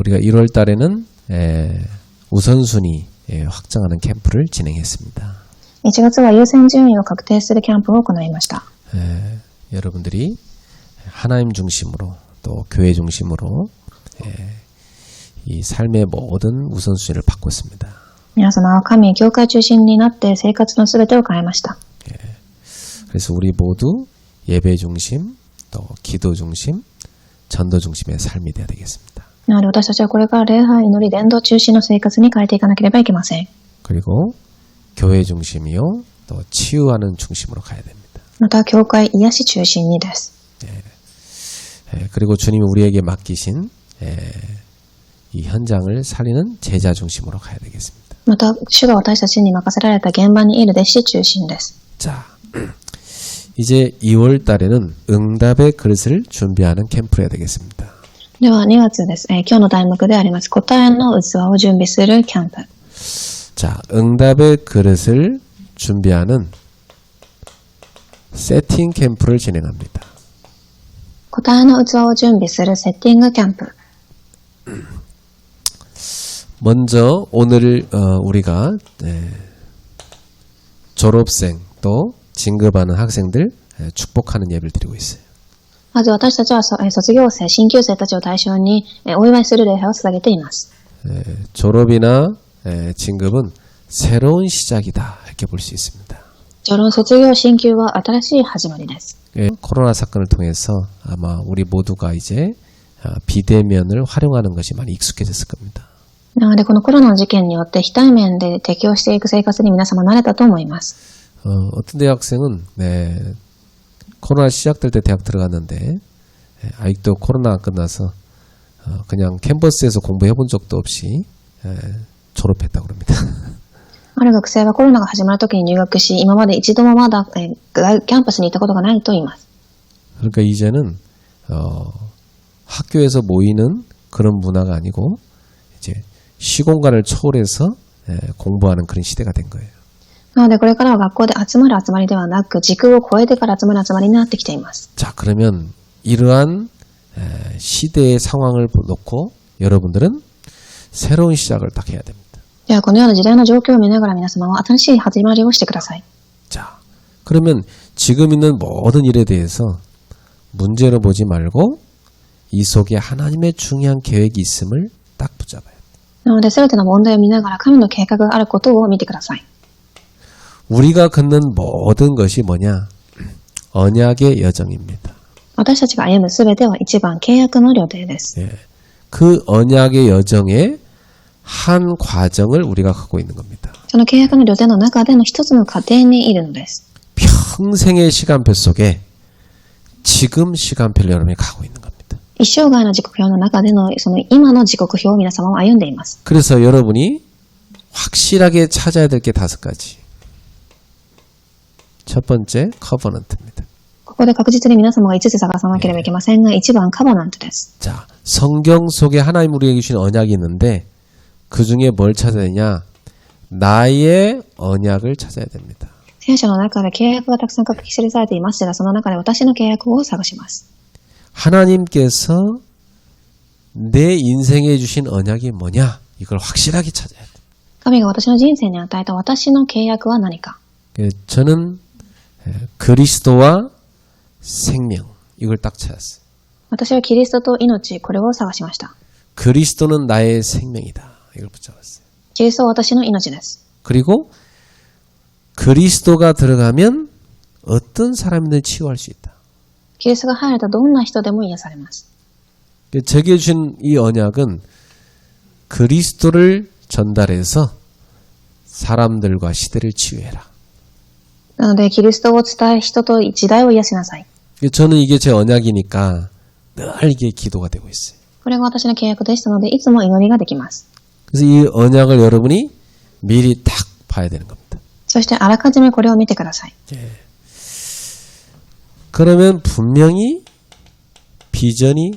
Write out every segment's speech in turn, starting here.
우리가 1월 달에는 우선순위 확정하는 캠프를 진행했습니다. 1月は優先順位を確定するキャンプを行いました。 여러분들이 하나님 중심으로 또 교회 중심으로 이 삶의 모든 우선순위를 바꿨습니다. 皆様は神、教会中心になって生活のすべてを変えました。 그래서 우리 모두 예배 중심, 또 기도 중심, 전도 중심의 삶이 되어야 되겠습니다. なので私たちはこれから礼拝、祈り、伝道中心の生活に変えていかなければいけません。 그리고 교회 중심이요, 또 치유하는 중심으로 가야 됩니다. また、教会、癒し中心にです。 그리고 주님이 우리에게 맡기신 이 현장을 살리는 제자 중심으로 가야 되겠습니다. また、主が私たちに任せられた現場にいる弟子中心です。 자, 이제 2월 달에는 응답의 그릇을 준비하는 캠프를 해야 되겠습니다. では、2月です。今日の題目であります。答えの器を準備するキャンプ。 자, 응답의 그릇을 준비하는 세팅 캠프를 진행합니다. 答えの器を準備するセッティングキャンプ。 먼저 오늘 우리가 졸업생 또 진급하는 학생들 축복하는 예배를 드리고 있어요. まず私たちは卒業生、新級生たちを対象にお祝いする礼拝を捧げています。 졸업이나 진급은 새로운 시작이다 이렇게 볼 수 있습니다. 卒業、新級は新しい始まりです。 코로나 사건을 통해서 아마 우리 모두가 이제 비대면을 활용하는 것이 많이 익숙해졌을 겁니다. なのでこのコロナの事件によって非対面で適応していく生活に皆様慣れたと思います。 어떤 대학생은 코로나 시작될 때 대학 들어갔는데 아직도 코로나 안 끝나서 그냥 캠퍼스에서 공부해 본 적도 없이 졸업했다고 그럽니다. ある学生はコロナが始まる時に入学し、今まで一度もまだキャンパスに行ったことがないと言います。 그러니까 이제는 학교에서 모이는 그런 문화가 아니고 이제 시공간을 초월해서 공부하는 그런 시대가 된 거예요. なのでこれからは学校で集まる集まりではなく、時空を超えてから集まる集まりになってきています。 자, 그러면 이러한 시대의 상황을 놓고 여러분들은 새로운 시작을 딱 해야 됩니다. ではこのような時代の状況を見ながら皆様は新しい始まりをしてください。 자, 그러면 지금 있는 모든 일에 대해서 문제로 보지 말고 이 속에 하나님의 중요한 계획이 있음을 딱 붙잡아요. なので全ての問題を見ながら神の計画があることを見てください。 우리가 걷는 모든 것이 뭐냐? 언약의 여정입니다. 私たちが歩むすべては一番契約の旅程です。 그 언약의 여정의 한 과정을 우리가 갖고 있는 겁니다. その契約の旅程の中での一つの過程にいるのです。 평생의 시간표 속에 지금 시간표를 여러분이 가고 있는 겁니다. 一生涯の時刻表の中でのその今の時刻表を皆様は歩んでいます。 그래서 여러분이 확실하게 찾아야 될 게 5가지. 첫 번째, 커버넌트입니다. ここで確実に皆様が5つ探さなければいけませんが、1番カバナントです。 자, 성경 속에 하나님 우리에게 주신 언약이 있는데 그 중에 뭘 찾아야 되냐? 나의 언약을 찾아야 됩니다. 聖書の中で契約がたくさん書き記されていますが、その中で私の契約を探します。 하나님께서 내 인생에 주신 언약이 뭐냐? 이걸 확실하게 찾아야 돼요. 神が私の人生に与えた私の契約は何か。 저는 그리스도와 생명 이걸 딱 찾았어요. 私はキリストと命、これを探しました。 그리스도는 나의 생명이다. 이걸 붙잡았어요. キリストは私の命です。 그리고 그리스도가 들어가면 어떤 사람이든 치유할 수 있다. キリストが入るとどんな人でも癒されます。 제게 주신 이 언약은 그리스도를 전달해서 사람들과 시대를 치유해라. なので、キリストを伝え、人と時代を癒しなさい。 저는 이게 제 언약이니까 늘 이게 기도가 되고 있어요. これが私の契約でしたので、いつも祈りができます。 그래서 이 언약을 여러분이 미리 딱 봐야 되는 겁니다. そしてあらかじめこれを見てください。 그러면 분명히 비전이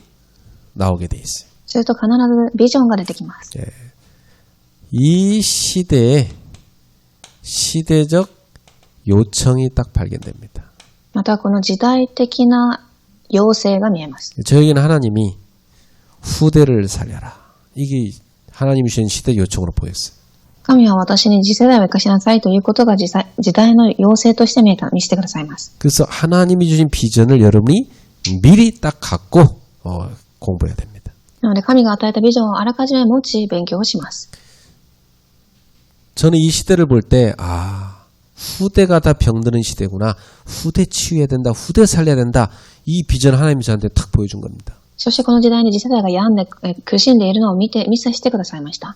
나오게 돼 있어요. すると必ずビジョンが出てきます。 이 시대에 시대적 요청이 딱 발견됩니다. またこの時代的な要請が見えます。 저에게는 하나님이 후대를 살려라 이게 하나님이 주신 시대 요청으로 보였어요. 神は私に次世代を生かしなさいということが時代の要請として見せてくださいます。 그래서 하나님이 주신 비전을 여러분이 미리 딱 갖고 공부해야 됩니다. なので神が与えたビジョンをあらかじめ持ち勉強をします。 저는 이 시대를 볼 때 후대가 다 병드는 시대구나. 후대 치유해야 된다. 후대 살려야 된다. 이 비전 하나님이 저한테 탁 보여준 겁니다. そしてこの時代に次世代が病んで苦しんでいるのを見させてくださいました。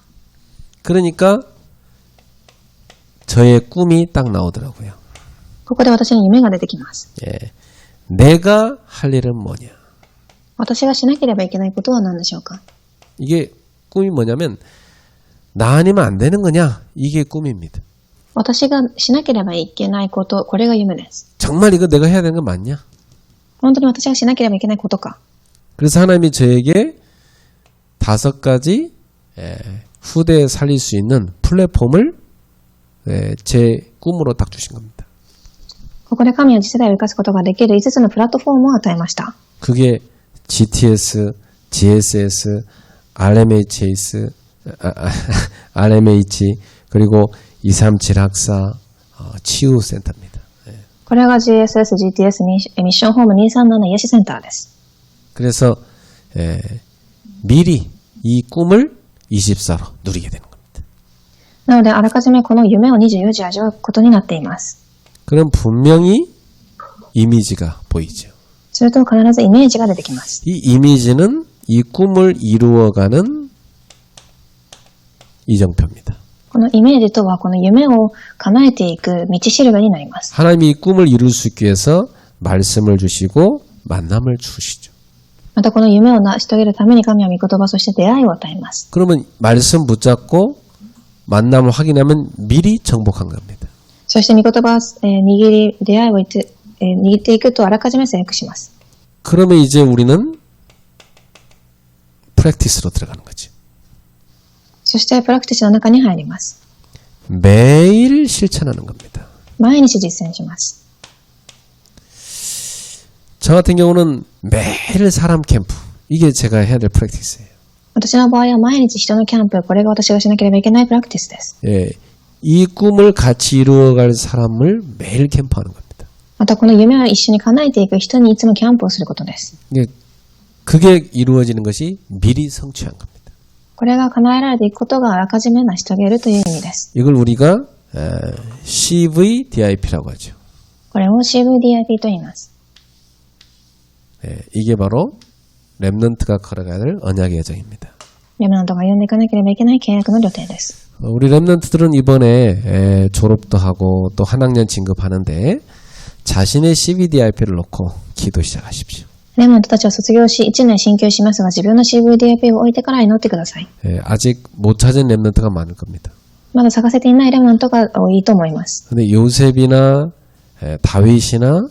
그러니까 저의 꿈이 딱 나오더라고요. ここで私に夢が出てきます。 예. 내가 할 일은 뭐냐. 私がしなければいけないことは何でしょうか。 이게 꿈이 뭐냐면 나 아니면 안 되는 거냐. 이게 꿈입니다. 私がしなければいけないこと、これが夢です。 정말 이거 내가 해야 되는 거 맞냐. 本当に私がしなければいけないことか。 그래서 하나님이 저에게 5가지 후대에 살릴 수 있는 플랫폼을 제 꿈으로 딱 주신 겁니다. ここで神は次世代を生かすことができる5つのプラットフォームを与えました。 그게 GTS, GSS, RMHS, RMH 그리고 237 학사 치유센터입니다. これが GSS、GTS、ミッションホーム237癒しセンターです。 그래서 미리 이 꿈을 24로 누리게 되는 겁니다. なのであらかじめこの夢を24時味わうことになっています。 그럼 분명히 이미지가 보이죠. すると必ずイメージが出てきます。 이 이미지는 이 꿈을 이루어가는 이정표입니다. このイメージとはこの夢を叶えていく道しるべになります。 하나님이 이 꿈을 이룰 수 있기 위해서 말씀을 주시고 만남을 주시죠. またこの夢を成し遂げるために神は御言葉そして出会いを与えます。 그러면 말씀 붙잡고 만남을 확인하면 미리 정복한 겁니다. そして御言葉を出会いを握っていくとあらかじめ制約します。 그러면 이제 우리는 프랙티스로 들어가는 거죠. そしてプラクティスの中に入ります。 매일 실천하는 겁니다. 毎日実践します。 저 같은 경우는 매일 사람 캠프. 이게 제가 해야 될 프랙티스예요. 私の場合は毎日人のキャンプ、これが私がしなければいけないプラクティスです。 예, 이 꿈을 같이 이루어갈 사람을 매일 캠프하는 겁니다. またこの夢を一緒に叶えていく人にいつもキャンプをすることです。 그게 이루어지는 것이 미리 성취한 겁니다. これが叶えられていくことがあらかじめ成し遂げるという意味です。 이걸 우리가 CVDIP라고 하죠. これを CVDIP と言います。 예, 이게 바로 렘넌트가 걸어가야 될 언약의 여정입니다. レムナントが読んでいかなければいけない契約の旅程です。 우리 렘넌트들은 이번에 졸업도 하고 또 한 학년 진급하는데 자신의 CVDIP를 놓고 기도 시작하십시오. レムナントたちは卒業し1年進級しますが自分の CVDIP を置いてから祈ってください。 예, 아직 못 찾은 렘넌트가 많을 겁니다. まだ探せていないレムナントが多いと思います。 근데 요셉이나 다윗이나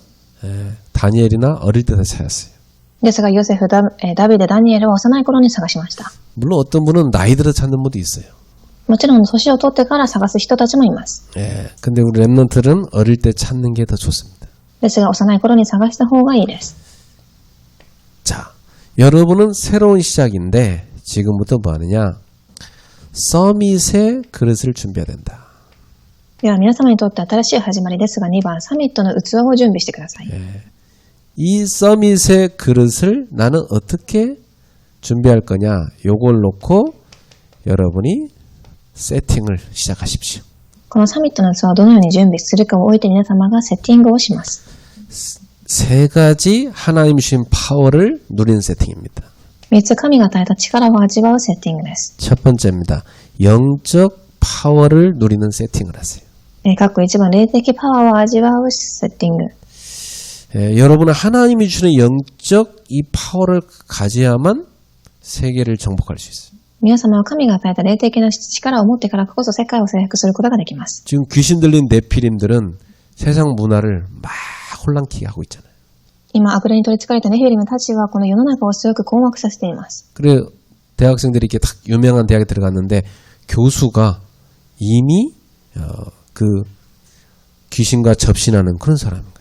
다니엘이나 어릴 때 다 찾았어요. ですがヨセフ、ダビデ、ダニエルは幼い頃に探しました。 물론 어떤 분은 나이 들어 찾는 분도 있어요. もちろん年を取ってから探す人たちもいます。 예, 근데 우리 렘넌트는 어릴 때 찾는 게 더 좋습니다. ですが幼い頃に探した方がいいです。 자, 여러분은 새로운 시작인데 지금부터 뭐 하느냐? 서밋의 그릇을 준비해야 된다. では皆様にとって新しい始まりですが2番サミットの器を準備してください。 이 서밋의 그릇을 나는 어떻게 준비할 거냐? 요걸 놓고 여러분이 세팅을 시작하십시오. このサミットの器をどのように準備するかを置いて皆様がセッティングをします。 세 가지 하나님 주신 파워를 누리는 세팅입니다. 3つ神が与えた力を味わうセッティングです。 첫 번째입니다. 영적 파워를 누리는 세팅을 하세요. 各1番霊的パワーを味わうセッティング。 여러분은 하나님이 주는 영적 이 파워를 가져야만 세계를 정복할 수 있어요. 皆様は神が与えた霊的な力を持ってからこそ世界を征服することができます。 지금 귀신 들린 네피림들은 세상 문화를 막 혼란케 하고 있잖아요. 今、悪霊に取り憑かれたネフィリムたちはこの世の中をすごく困惑させています。 그래 대학생들이 이렇게 딱 유명한 대학에 들어갔는데 교수가 이미 그 귀신과 접신하는 그런 사람인 거예요.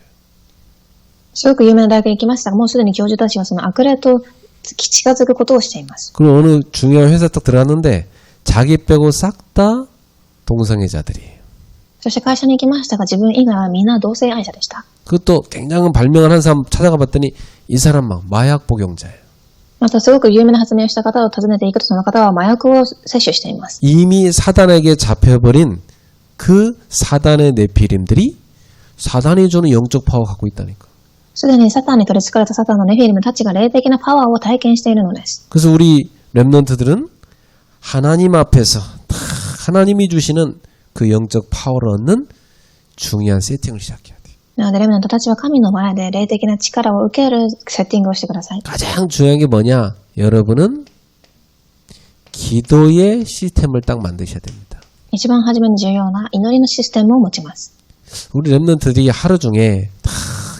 すごく有名な大学に行きましたが、もうすでに教授たちはその悪霊と近づくことをしています。 그리고 어느 중요한 회사 딱 들어갔는데 자기 빼고 싹 다 동성애자들이에요. そして会社に行きましたが、自分以外はみんな同性愛者でした。 그것도 굉장히 발명을 한 사람 찾아가 봤더니 이 사람 막 마약 복용자예요. またすごく有名な発明をした方を訪ねていくと、その方は麻薬を摂取しています。 이미 사단에게 잡혀버린 그 사단의 네피림들이 사단이 주는 영적 파워 갖고 있다니까. すでにサタンに取り憑かれたサタンのネフィリムたちが霊的なパワーを体験しているのです。 그래서 우리 렘넌트들은 하나님 앞에서 다 하나님이 주시는 그 영적 파워를 얻는 중요한 세팅을 시작해야 돼요. なのでレムナントたちは神の前で霊的な力を受けるセッティングをしてください。 가장 중요한 게 뭐냐? 여러분은 기도의 시스템을 딱 만드셔야 됩니다. 一番初めに重要な祈りのシステムを持ちます。 우리 렘넌트들이 하루 중에 다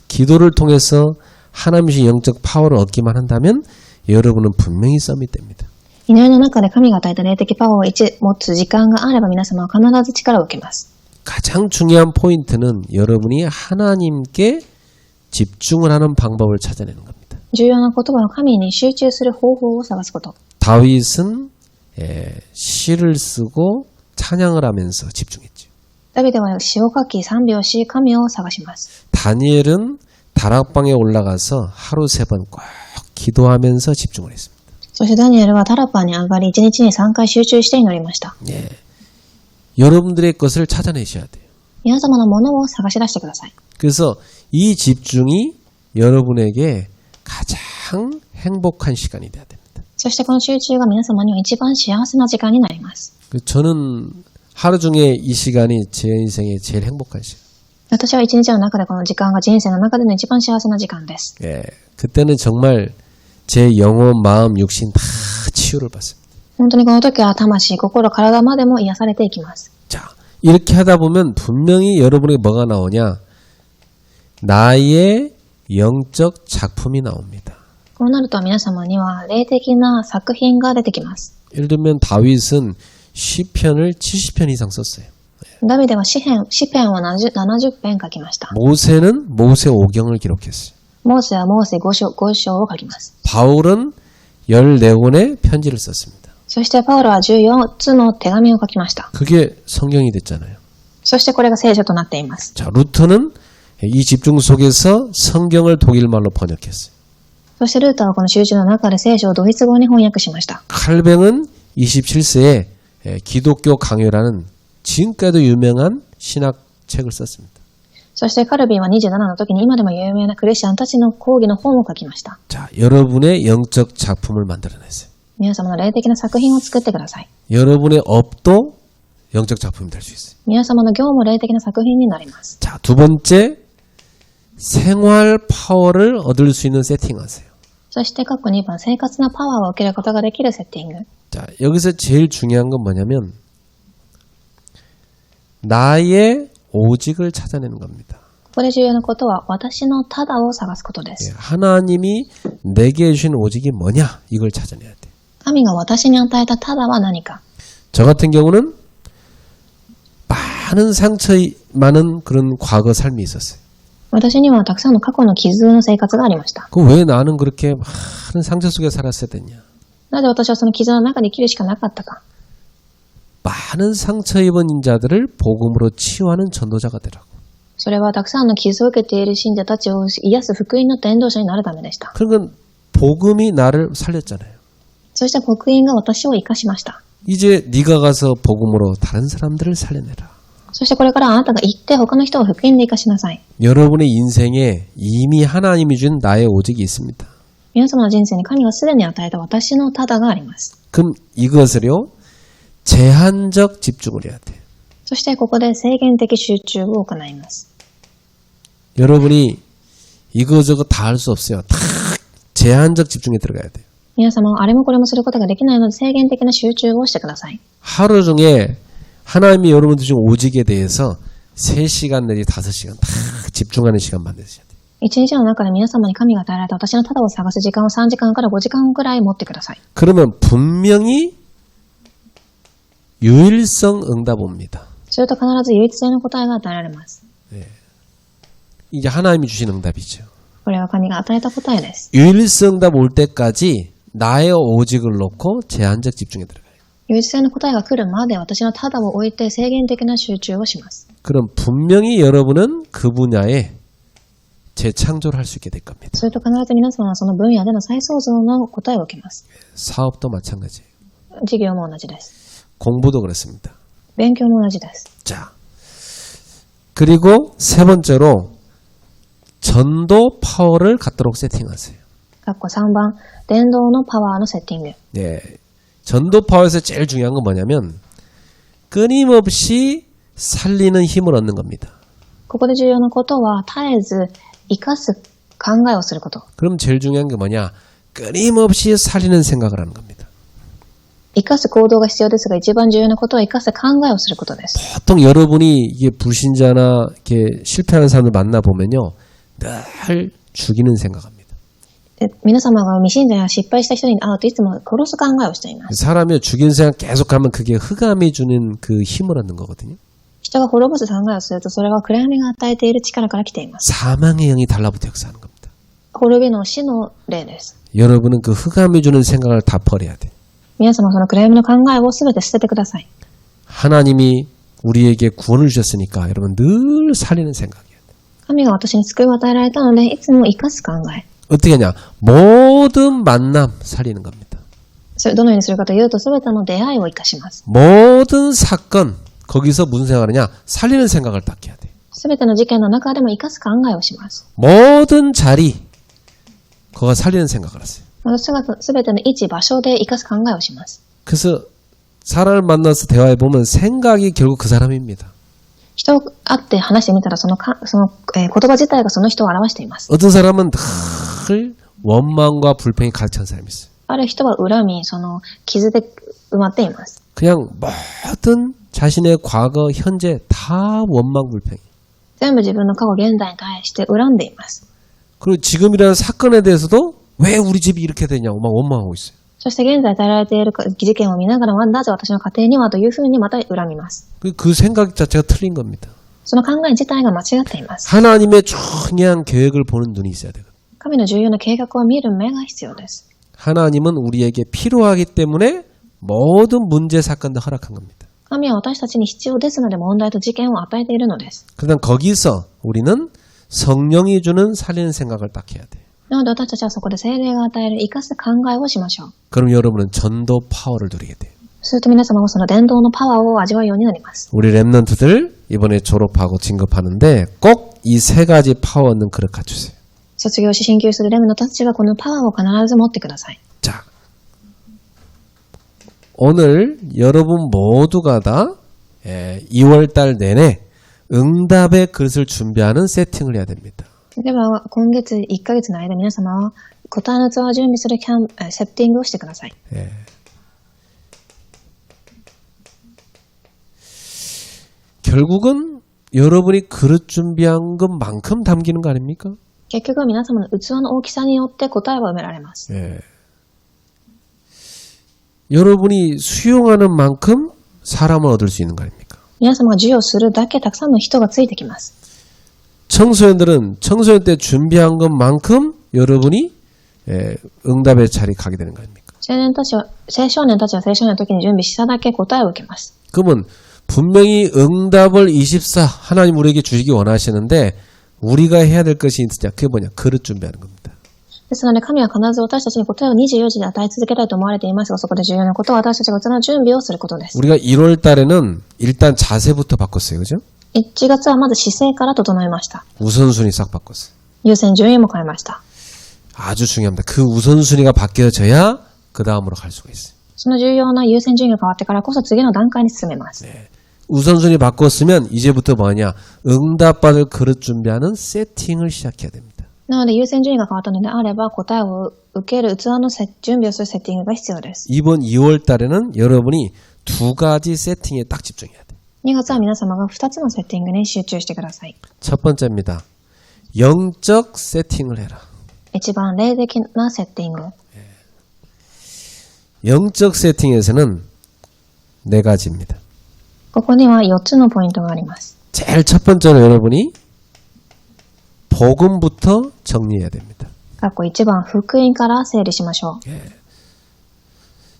기도를 통해서 하나님의 주신 영적 파워를 얻기만 한다면 여러분은 분명히 서밋됩니다. 祈りの中で神が与えた霊的パワーを持つ時間があれば皆様は必ず力を受けます。 가장 중요한 포인트는 여러분이 하나님께 집중을 하는 방법을 찾아내는 겁니다. 重要な言葉は神に集中する方法を探すこと。 다윗은 시를 쓰고 찬양을 하면서 집중했죠. ダビデは詩を書き賛美をし神を探します。 다니엘은 다락방에 올라가서 하루 3번 꼭 기도하면서 집중을 했습니다. そしてダニエルはタラッパーに上がり1日に3回集中して祈りました。 예. 여러분들의 것을 찾아내셔야 돼요. 皆様のものを探し出してください。 그래서 이 집중이 여러분에게 가장 행복한 시간이 돼야 됩니다. そしてこの集中が皆様には一番幸せな時間になります。 저는 하루 중에 이 시간이 제 인생의 제일 행복한 시간. 私は一日の中でこの時間が人生の中での一番幸せな時間です。 예. 그때는 정말 제 영혼, 마음, 육신 다 치유를 받습니다. 本当にこの時は魂、心、体までも癒されていきます。 자, 이렇게 하다 보면 분명히 여러분에게 뭐가 나오냐? 나의 영적 작품이 나옵니다. こうなると皆様には霊的な作品が出てきます。 예를 들면 다윗은 시편을 70편 이상 썼어요. ダビデは詩篇を70編書きました。 모세는 모세오경을 기록했어요. モーセはモーセ5章を書きます。 바울은 14권의 편지를 썼습니다. そしてパウロは14つの手紙を書きました。 그게 성경이 됐잖아요. そしてこれが聖書となっています。 자, 루터는 이 집중 속에서 성경을 독일말로 번역했어요. そしてルーターはこの集中の中で聖書をドイツ語に翻訳しました。 칼뱅은 27세에 기독교 강요라는 지금까지도 유명한 신학책을 썼습니다. そしてカルビンは27の時に今でも有名なクリスチャンたちの講義の本を書きました。 자, 여러분의 영적 작품을 만들어내세요. 皆様の霊的な作品を作ってください。 여러분의 업도 영적 작품이 될 수 있어요. 皆様の業も霊的な作品になります。 자, 두 번째, 생활 파워를 얻을 수 있는 세팅하세요. そして各2番、生活のパワーを受けることができるセッティング。 자, 여기서 제일 중요한 건 뭐냐면 나의 오직을 찾아내는 겁니다. ここで重要なことは私のただを探すことです。 하나님이 내게 주신 오직이 뭐냐? 이걸 찾아내야 돼. 神が私に与えたただは何か。 저 같은 경우는 많은 상처 많은 그런 과거 삶이 있었어요. 私にはたくさんの過去の傷の生活がありました。 그 왜 나는 그렇게 많은 상처 속에 살았어야 됐냐? なぜ私はその傷の中で生きるしかなかったか。 많은 상처 입은 인자들을 복음으로 치유하는 전도자가 되라고. それはたくさんの傷を受けている信者たちを癒す福音の伝道者になるためでした。 그러니까 복음이 나를 살렸잖아요. そして福音が私を生かしました。 이제 네가 가서 복음으로 다른 사람들을 살려내라. そしてこれからあなたが行って他の人を福音で生かしなさい。 여러분의 인생에 이미 하나님이 준 나의 오직이 있습니다. 皆様の人生に神がすでに与えた私のただがあります。 그럼 이것을요 제한적 집중을 해야 돼요. そしてここで制限的集中を行います。 여러분이 이거저거 다 할 수 없어요. 다 제한적 집중에 들어가야 돼요. 皆様はあれもこれもすることができないので制限的な集中をしてください。 하루 중에 하나님이 여러분들 중 오직에 대해서 3시간 내지 5시간 다 집중하는 시간 만드셔야 돼요. 一日の中で皆様に神が与えられた私のただを探す時間を3時間から5時間くらい持ってください。 그러면 분명히 유일성 응답 옵니다. すると必ず唯一性の答えが与えられます。 이게 하나님이 주신 응답이죠. これは神が与えた答えです。 유일성 응답 올 때까지 나의 오직을 놓고 제한적 집중에 들어가요. 唯一性の答えが来るまで私のただを置いて制限的な集中をします。 그럼 분명히 여러분은 그 분야에 재창조를 할 수 있게 될 겁니다. それと必ず皆様はその分野での再創造の答えを受けます。 사업도 마찬가지예요. 事業も同じです。 공부도 그렇습니다. 勉強も同じです。 자, 그리고 세 번째로 전도 파워를 갖도록 세팅하세요. 3番、伝導のパワーのセッティング。 네, 전도 파워에서 제일 중요한 건 뭐냐면 끊임없이 살리는 힘을 얻는 겁니다. ここで重要なことは絶えず生かす考えをすること。 그럼 제일 중요한 게 뭐냐? 끊임없이 살리는 생각을 하는 겁니다. 生かす行動が必要ですが、一番重要なことは生かす考えをすることです。 보통 여러분이 이게 불신자나 이렇게 실패하는 사람을 만나 보면요, 늘 죽이는 생각합니다. で皆様が未信者や失敗した人に会うといつも殺す考えをしています。 사람이 죽이는 생각 계속하면 그게 흑암이 주는 그 힘을 얻는 거거든요. 人が滅ぼす考えをするとそれは暗闇が与えている力から来ています。 사망의 영이 달라붙어 역사하는 겁니다. 滅びの死の霊です。 여러분은 그 흑암이 주는 생각을 다 버려야 돼. 皆様その暗闇の考えをすべて捨ててください。 하나님이 우리에게 구원을 주셨으니까 여러분 늘 살리는 생각이에요. 神が私に救いを与えられたのでいつも生かす考え。 어떻게 하냐? 모든 만남 살리는 겁니다. それどのようにするかというと、すべての出会いを生かします。 모든 사건 거기서 무슨 생각을 하냐? 살리는 생각을 딱 해야 돼. すべての事件の中でも生かす考えをします。 모든 자리 그거 살리는 생각을 하세요. すべての位置、場所で生かす考えをします。 그래서 사람을 만나서 대화해 보면 생각이 결국 그 사람입니다. 人を会って話してみたら、言葉自体がその人を表しています。 어떤 사람은 늘 원망과 불평이 가득 찬 사람이 있어요. ある人は恨み、傷で埋まっています。 그냥 모든 자신의 과거, 현재 다 원망, 불평이. 全部自分の過去、現在に対して恨んでいます。 그리고 지금이라는 사건에 대해서도 왜 우리 집이 이렇게 되냐고 막 원망하고 있어요. そして現在与えられている事件を見ながら、なぜ私の家庭にはというふうにまた恨みます。 그 생각 자체가 틀린 겁니다. その考え自体が間違っています。 하나님의 중요한 계획을 보는 눈이 있어야 되거든요. 神の重要な計画を見る目が必要です。 하나님은 우리에게 필요하기 때문에 모든 문제 사건도 허락한 겁니다. 神は私たちに必要ですので問題と事件を与えているのです。 그러나 거기서 우리는 성령이 주는 살리는 생각을 딱 해야 돼요. なので私たちはそこで聖霊が与える生かす考えをしましょう。 그럼 여러분은 전도 파워를 누리게 돼요. すると皆様もその伝道のパワーを味わうようになります。 우리 랩런트들 이번에 졸업하고 진급하는데 꼭 이 세 가지 파워 얻는 그릇 갖추세요. 卒業し進級するレムのたちはこのパワーを必ず持ってください。 자, 오늘 여러분 모두가 다 2월달 내내 응답의 그릇을 준비하는 세팅을 해야 됩니다. では今月1ヶ月の間皆様は答えのツアーを準備するセッティングをしてください。 결국은 여러분이 그릇 준비한 것만큼 담기는 거 아닙니까? 結局は皆様の器の大きさによって答えは埋められます。 여러분이 수용하는 만큼 사람을 얻을 수 있는 거 아닙니까? 皆様が授与するだけたくさんの人がついてきます。 청소년들은 청소년 때 준비한 것만큼 여러분이 응답의 자리 가게 되는 거 아닙니까? 青少年たちは青少年の時に準備しただけ答えを受けます。 그러면 분명히 응답을 24 하나님 우리에게 주시기 원하시는데 우리가 해야 될 것이 있느냐? 그게 뭐냐? 그릇 준비하는 겁니다. ですので神は必ず私たちに答えを24時で与え続けたいと思われていますが、そこで重要なことは私たちが器の準備をすることです。 우리가 1월 달에는 일단 자세부터 바꿨어요. 그죠? 1月はまず姿勢から整えました。 우선순위 싹 바꿨어요. 優先順位も変えました。 아주 중요합니다. 그 우선순위가 바뀌어져야 그 다음으로 갈 수가 있어요. その重要な優先順位が変わってからこそ次の段階に進めます。 우선순위 바꿨으면 이제부터 뭐냐? 응답받을 그릇 준비하는 세팅을 시작해야 됩니다. なので優先順位が変わったのであれば答えを受ける器の準備をするセッティングが必要です。 이번 2월 달에는 여러분이 두 가지 세팅에 딱 집중해야 돼요. 2月は皆様が2つのセッティングに集中してください。 첫 번째입니다. 영적 세팅을 해라. 一番霊的なセッティング。 영적 세팅에서는 네 가지입니다. ここには4つのポイントがあります。 제일 첫 번째로 여러분이 복음부터 정리해야 됩니다. 1番福音から整理しましょう。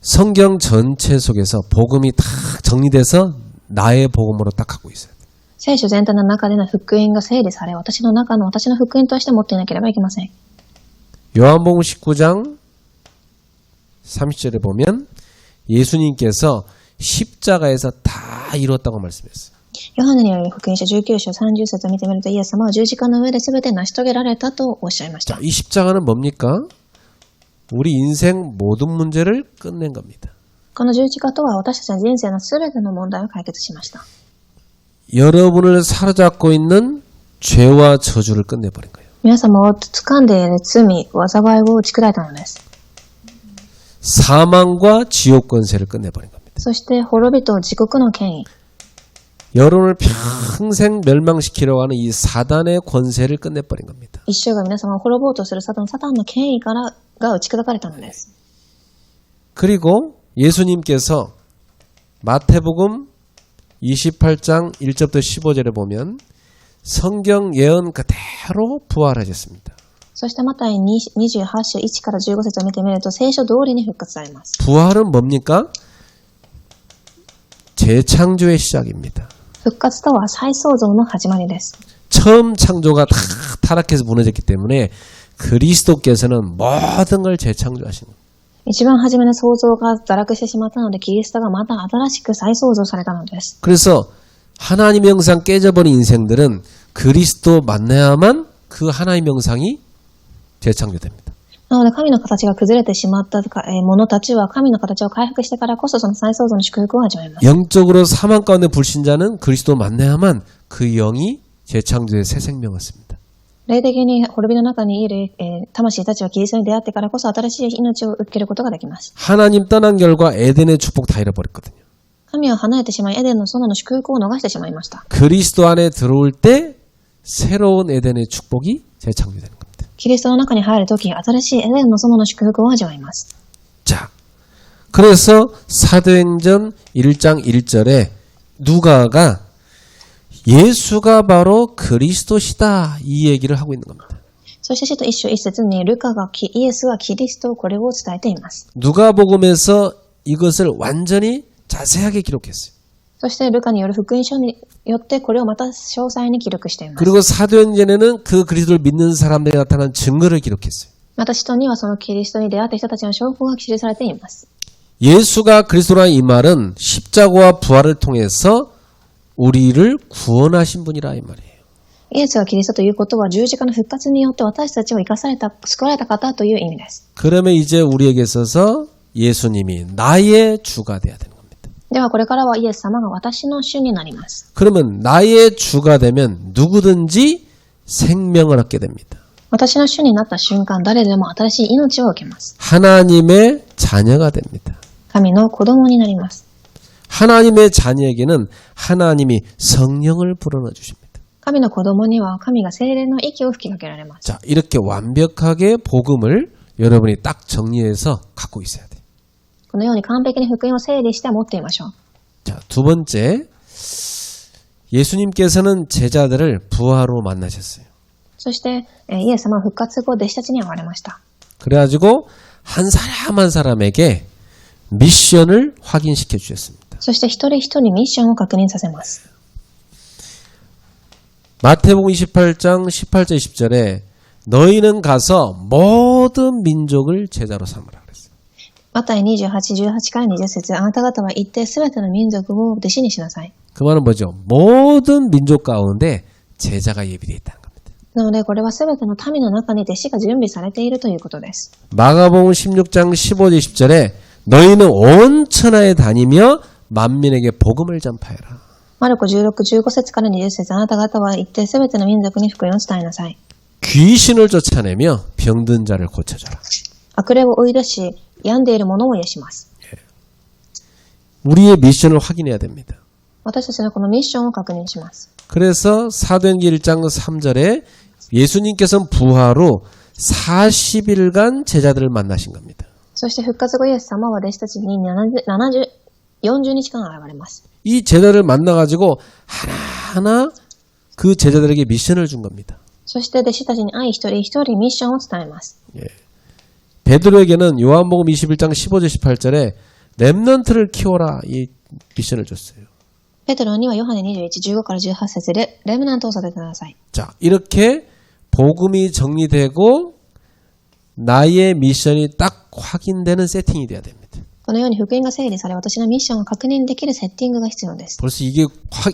성경 전체 속에서 복음이 다 정리돼서 나의 복음으로 딱 갖고 있어요. 聖書全体の中での福音が整理され、私の中の私の福音として持っていなければいけません。 요한복음 19장 30절에 보면 예수님께서 십자가에서 다 이뤘다고 말씀했어요. ヨハネによる福音書19章30節を見てみると、イエス様は十字架の上で全て成し遂げられたとおっしゃいました。 자, 이 십자가는 뭡니까? 우리 인생 모든 문제를 끝낸 겁니다. この十字架とは私たちの人生の全ての問題を解決しました。 여러분을 사로잡고 있는 죄와 저주를 끝내버린 거예요. 皆様を掴んでいる罪、災いを打ち砕いたのです。 사망과 지옥 권세를 끝내버린 겁니다. そして滅びと地獄の権威、 여러분을 평생 멸망시키려고 하는 이 사단의 권세를 끝내버린 겁니다. 一生が皆様を滅ぼうとするサタンの権威からが打ち砕かれたのです。 그리고 예수님께서 마태복음 28장 1절부터 15절에 보면 성경 예언 그대로 부활하셨습니다. そしてマタイ28章1から15節を見てみると、聖書通りに復活されます。 부활은 뭡니까? 재창조의 시작입니다. 復活とは再創造の始まりです。 처음 창조가 다 타락해서 무너졌기 때문에 그리스도께서는 모든 걸 재창조하신 겁니다. 一番初めの創造が堕落してしまったので、キリストがまた新しく再創造されたのです。 그래서 하나님의 형상 깨져버린 인생들은 그리스도 만나야만 그 하나님의 형상이 재창조됩니다. なので神の形が崩れてしまった者たちは神の形を回復してからこそその再創造の祝福を始めます。 영적으로 사망 가운데 불신자는 그리스도 만나야만 그 영이 재창조의 새 생명을 씁니다. 霊的に滅びの中にいる、魂たちはキリストに出会ってからこそ新しい命を受けることができます。 하나님 떠난 결과 에덴의 축복 다 잃어버렸거든요. 神を離れてしまいエデンの園の祝福を逃してしまいました。 그리스도 안에 들어올 때 새로운 에덴의 축복이 재창조되는 겁니다. キリストの中に入るとき、新しいエデンの園の祝福を味わいます。 자, 그래서 사도행전 1장 1절에 누가가 예수가 바로 그리스도시다 이 얘기를 하고 있는 겁니다. そして使徒一章一節にルカがイエスはキリスト、これを伝えています。 누가복음에서 이것을 완전히 자세하게 기록했어요. そしてルカによる福音書によってこれをまた詳細に記録しています。 그리고 사도행전에는 그 그리스도를 믿는 사람들이 나타난 증거를 기록했어요. また使徒にはそのキリストに出会った人たちの証拠が記されています。 예수가 그리스도라는 이 말은 십자가와 부활을 통해서 우리를 구원하신 분이라 이 말이에요. イエスがキリストということは十字架の復活によって私たちを生かされた、救われた方という意味です。 그러면 이제 우리에게 있어서 예수님이 나의 주가 돼야 되는 겁니다. ではこれからはイエス様が私の主になります。 그러면 나의 주가 되면 누구든지 생명을 얻게 됩니다. 私の主になった瞬間、誰でも新しい命を受けます。 하나님의 자녀가 됩니다. 神の子供になります。 하나님의 자녀에게는 하나님이 성령을 불어넣어 주십니다. 神の子供には神が聖霊の息を吹きかけられます。 자, 이렇게 완벽하게 복음을 여러분이 딱 정리해서 갖고 있어야 돼요. このように完璧に福音を整理して持っていましょう。 자, 두 번째, 예수님께서는 제자들을 부하로 만나셨어요. そしてイエス様は復活後、弟子たちに会われました。 그래가지고 한 사람 한 사람에게 미션을 확인시켜 주셨습니다. そして一人一人ミッションを確認させます。 마태복음 28장 18절 20절에 너희는 가서 모든 민족을 제자로 삼으라 그랬어요. マタイ28、18から20節、あなた方は行ってすべての民族を弟子にしなさい。 그 말은 뭐죠? 모든 민족 가운데 제자가 예비되어 있다는 겁니다. なのでこれはすべての民の中に弟子が準備されているということです。 마가복음 16장 15절 20절에 너희는 온 천하에 다니며 만민에게 복음을 전파해라. マルコ16、15節から20節、あなた方は行ってすべての民族に福音を伝えなさい。 귀신을 쫓아내며 병든 자를 고쳐줘라. 悪霊を追い出し、病んでいる者を癒します。 우리의 미션을 확인해야 됩니다. 私たちのこのミッションを確認します。 그래서 사도행전 1장 3절에 예수님께서는 부하로 40일간 제자들을 만나신 겁니다. そして復活後イエス様は弟子たちに40日間現れます。 이 제자들을 만나가지고 하나하나 그 제자들에게 미션을 준 겁니다. そして弟子たちに一人一人ミッションを伝えます。 베드로에게는 요한복음 21장 15절 18절에 렘넌트를 키워라 이 미션을 줬어요. ペテロにはヨハネ21、15から18節で、レムナントを育ててください。 자, 이렇게 복음이 정리되고 나의 미션이 딱 확인되는 세팅이 돼야 됩니다. このように福音が整理され、私のミッションが確認できるセッティングが必要です。 벌써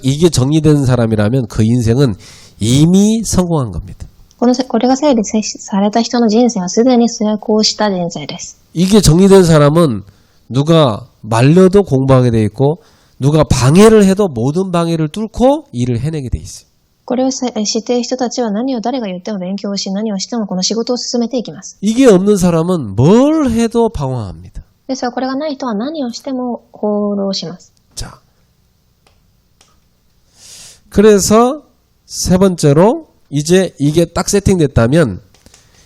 이게 정리된 사람이라면 그 인생은 이미 성공한 겁니다. これが整理された人の人生はすでに成功した人生です。 이게 정리된 사람은 누가 말려도 공부하게 돼 있고 누가 방해를 해도 모든 방해를 뚫고 일을 해내게 돼 있어요. これを知っている人たちは何を誰が言っても勉強をし、何をしてもこの仕事を進めていきます。 이게 없는 사람은 뭘 해도 방황합니다. ですがこれがない人は何をしても放浪します。 자, 그래서 세 번째로 이제 이게 딱 세팅됐다면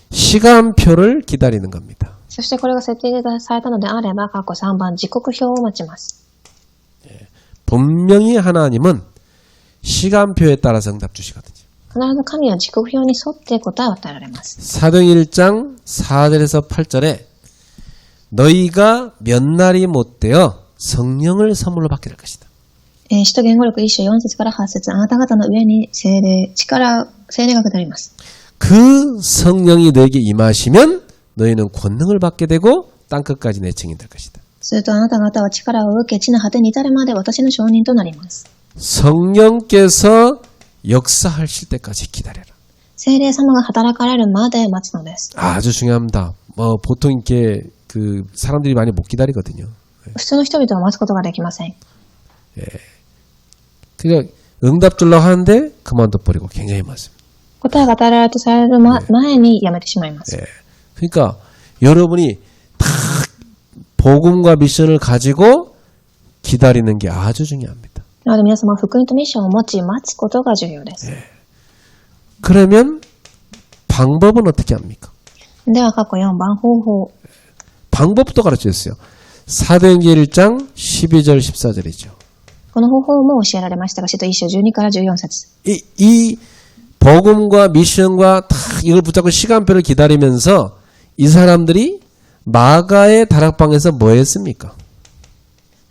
시간표를 기다리는 겁니다. そしてこれが設定されたのであれば、過去3番、時刻表を待ちます。 분명히 하나님은 시간표에 따라서 응답 주시거든요. 必ず神は時刻表に沿って答えを与えられます。 사도행 1장 4절에서 8절에 너희가 몇 날이 못 되어 성령을 선물로 받게 될 것이다. 使徒言語録1章4節から8節、あなた方の上に精霊が下ります。 그 성령이 너에게 임하시면 너희는 권능을 받게 되고 땅끝까지 내 증인 될 것이다. するとあなた方は力を受け、地の果てに至るまで私の証人となります。 성령께서 역사하실 때까지 기다려라. 聖霊様が働かれるまで待つのです。 아주 중요합니다. 보통 이렇게 사람들이 많이 못 기다리거든요. 普通の人々は待つことができません。 그러니까 응답 주려고 하는데 그만둬 버리고 굉장히 많습니다. 答えが与えられるとされる前にやめてしまいます。 그러니까 여러분이 다 복음과 미션을 가지고 기다리는 게 아주 중요합니다. なので皆様は福音とミッションを持ち待つことが重要です。 그러면 방법은 어떻게 합니까? では過去4番方法。 방법도 가르쳐줬어요. 사도행전 1장 12절 14절이죠. この方法も教えられましたが、使徒1章12から14節。 이 복음과 미션과 다 이걸 붙잡고 시간표를 기다리면서 이 사람들이 마가의 다락방에서 뭐 했습니까?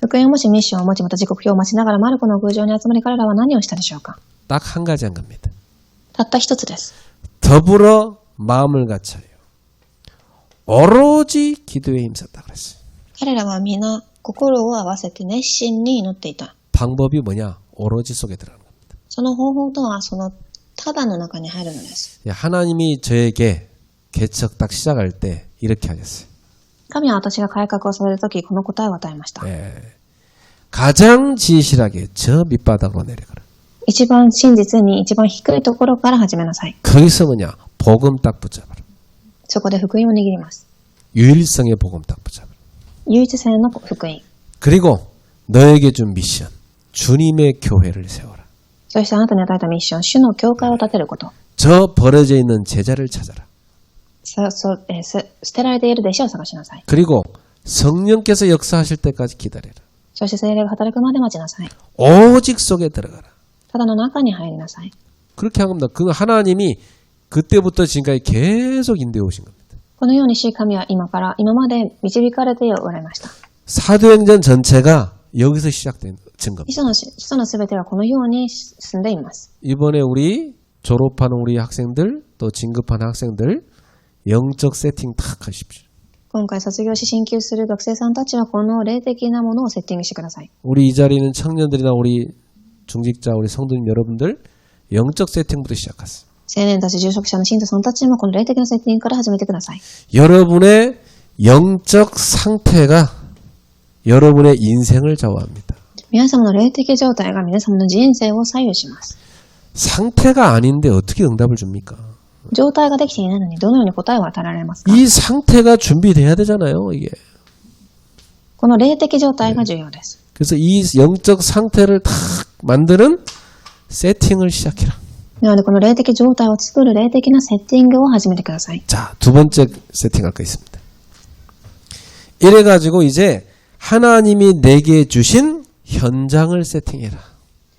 福音を持ちミッションを持ち、また時刻表を待ちながらマルコの屋上に集まり、彼らは何をしたでしょうか？ 딱 한 가지 한 겁니다. たった一つです。 더불어 마음을 갖춰요. 오로지 기도에 힘썼다 그랬어요. 彼らは皆心を合わせて熱心に祈っていた。 방법이 뭐냐? 오로지 속에 들어가는 겁니다. その方法とはそのただの中に入るのです。 하나님이 저에게 개척 딱 시작할 때 이렇게 하셨어요. 神は私が改革をされるとき、この答えを与えました。 가장 진실하게 저 밑바닥으로 내려가라. 一番真実に一番低いところから始めなさい。 거기서 뭐냐? 복음 딱 붙잡아라. そこで福音を握ります。 유일성의 복음 딱 붙잡아라. 唯一性の福音。 그리고 너에게 준 미션, 주님의 교회를 세워라. そしてあなたに与えたミッション、主の教会を建てること。 저 버려져 있는 제자를 찾아라. 捨てられている弟子を探しなさい。 그리고 성령께서 역사하실 때까지 기다려라. そして聖霊が働くまで待ちなさい。 오직 속에 들어가라. ただの中に入りなさい。 그렇게 한 겁니다. 그 하나님이 그때부터 지금까지 계속 인도해 오신 겁니다. このようにし神は今まで導かれておられました。 사도행전 전체가 여기서 시작된 증거입니다. 使徒のすべてはこのように進んでいます。 이번에 우리 졸업하는 우리 학생들 또 진급하는 학생들 영적 세팅 탁 하십시오. 今回卒業し進級する学生さんたちはこの霊的なものをセッティングしてください。 우리 이 자리에 있는 청년들이나 우리 중직자 우리 성도님 여러분들 영적 세팅부터 시작하세요. 青年たち、住職者の信徒さんたちもこの霊的なセッティングから始めてください。 여러분의 영적 상태가 여러분의 인생을 좌우합니다. 皆様の霊的状態が皆様の人生を左右します。 상태가 아닌데 어떻게 응답을 줍니까? 状態ができていないのにどのように答えを与えられますか？ 이 상태가 준비돼야 되잖아요, 이게. この霊的状態が重要です。 그래서 이 영적 상태를 탁 만드는 세팅을 시작해라. なのでこの霊的状態を作る霊的なセッティングを始めてください。 자, 두 번째 세팅할 거 있습니다. 이래가지고 이제 하나님이 내게 주신 현장을 세팅해라.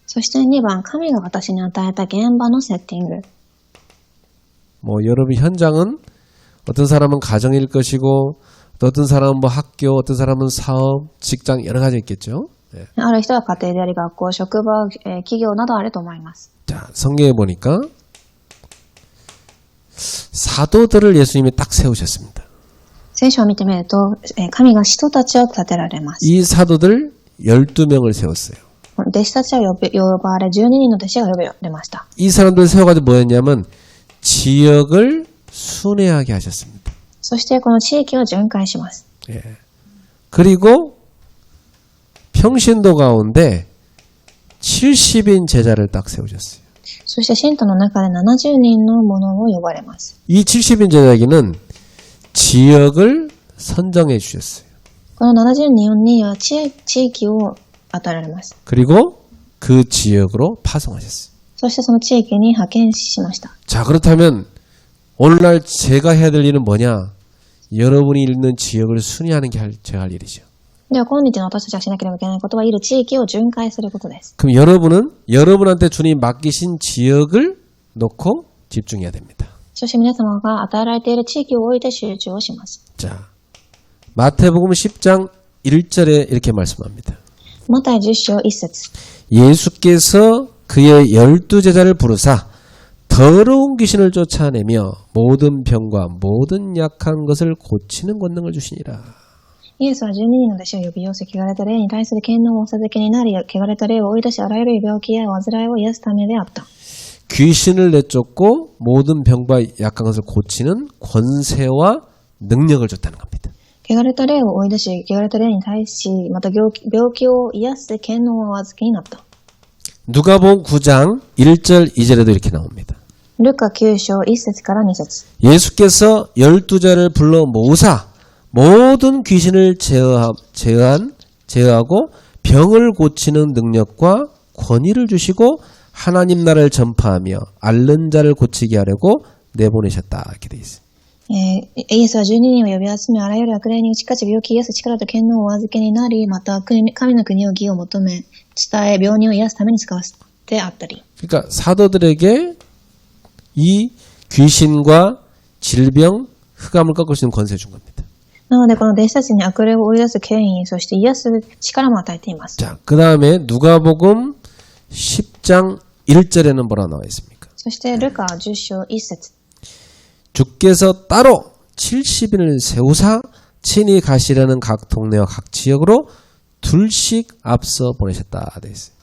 そして2番、神が私に与えた現場のセッティング。 여러분 현장은 어떤 사람은 가정일 것이고 또 어떤 사람은 뭐 학교, 어떤 사람은 사업, 직장 여러 가지 있겠죠. 예. ある人は家庭であり学校、職場、企業などあると思います。 자, 성경에 보니까 사도들을 예수님이 딱 세우셨습니다. 聖書を見てみると、神が使徒たちを立てられます。 이 사도들 12명을 세웠어요. 弟子たちは呼ばれ、12人の弟子が呼ばれました。 이 사람들 세워가지고 뭐였냐면 지역을 순회하게 하셨습니다. そしてこの地域を巡回します。 예. 그리고 평신도 가운데 70인 제자를 딱 세우셨어요. そして信徒の中で70人の者を呼ばれます。 이 70인 제자에게는 지역을 선정해 주셨어요. この70人には地域を与えられます。 그리고 그 지역으로 파송하셨어요. そしてその地域に派遣しました。 자, 그렇다면 오늘날 제가 해야 될 일은 뭐냐? 여러분이 있는 지역을 순회하는 게 제가 할 일이죠. では今日の私たちがしなければいけないことは、いる地域を巡回することです。 그럼 여러분은 여러분한테 주님 맡기신 지역을 놓고 집중해야 됩니다. そして皆様が与えられている地域を置いて集中をします。 자, 마태복음 10장 1절에 이렇게 말씀합니다. マタイ10章1節 예수께서 그의 12제자를 부르사 더러운 귀신을 쫓아내며 모든 병과 모든 약한 것을 고치는 권능을 주시니라. イエスは12人の弟子を呼び寄せ、汚れた霊に対する権能をお授けになり、汚れた霊を追い出し、あらゆる病気や患いを癒すためであった。 귀신을 내쫓고 모든 병과 약한 것을 고치는 권세와 능력을 줬다는 겁니다. 汚れた霊を追い出し、汚れた霊に対し、また病気を癒す権能をお預けになった。 누가복음 9장 1절 2절에도 이렇게 나옵니다. ルカ9章1節から2節 예수께서 12자를 불러 모으사 모든 귀신을 제어하고 병을 고치는 능력과 권위를 주시고 하나님 나라를 전파하며 앓는 자를 고치게 하려고 내보내셨다. 이렇게 돼 있어요. イエスは12人を呼び集め、あらゆる悪霊に打ち勝ち、病気を癒す力と権能をお預けになり、また神の国を義を求め、伝え、病人を癒すために使わせてあったり。 그러니까 사도들에게 이 귀신과 질병, 흑암을 꺾을 수 있는 권세 준 겁니다. なので、この弟子たちに悪霊を追い出す権威、そして癒す力も与えています。 자, 그 다음에 누가복음 10장 1절에는 뭐라 나와 있습니까? そして、ルカ10章1節 주께서 따로 70인을 세우사 친히 가시려는 각 동네와 각 지역으로 둘씩 앞서 보내셨다. 돼 있어요.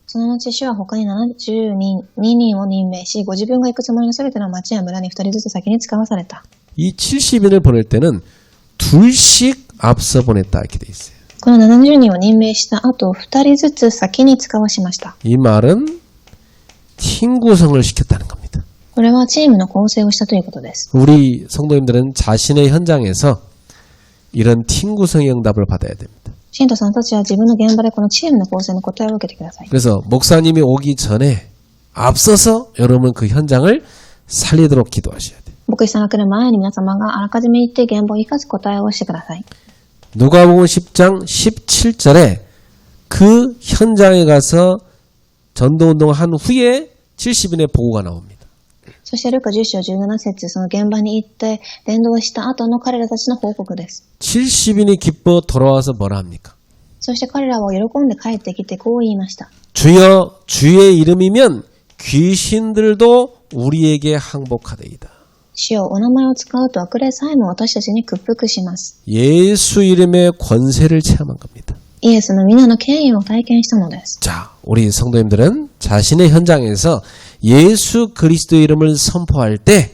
その後、主は他に72人を任命し、ご自分が行くつもりのすべての町や村に2人ずつ先に使わされた。 이 70인을 보낼 때는 둘씩 앞서 보냈다. 이렇게 돼 있어요. この70人を任命した後、2人ずつ先に使わしました。 이 말은 팀 구성을 시켰다는 겁니다. これはチームの構成をしたということです。 우리 성도님들은 자신의 현장에서 이런 팀 구성의 응답을 받아야 됩니다. 信徒さんたちは自分の現場でこのチームの構成の答えを受けてください。 그래서 목사님이 오기 전에 앞서서 여러분 그 현장을 살리도록 기도하셔야 돼요. 牧師さんが来る前に皆様があらかじめ行って現場を生かす答えをしてください。 누가복음 10장 17절에 그 현장에 가서 전도운동을 한 후에 70인의 보고가 나옵니다. そしてルカ10章17節、その現場に行って伝道した後の彼らたちの報告です。 70인이 기뻐 돌아와서 뭐라 합니까? そして彼らは喜んで帰ってきてこう言いました。 주여 주의 이름이면 귀신들도 우리에게 항복하되이다. 主よ、お名前を使うと悪霊さえも私たちに屈服します。 예수 이름의 권세를 체험한 겁니다. イエスの皆の権威を体験したのです。 자, 우리 성도님들은 자신의 현장에서 예수 그리스도의 이름을 선포할 때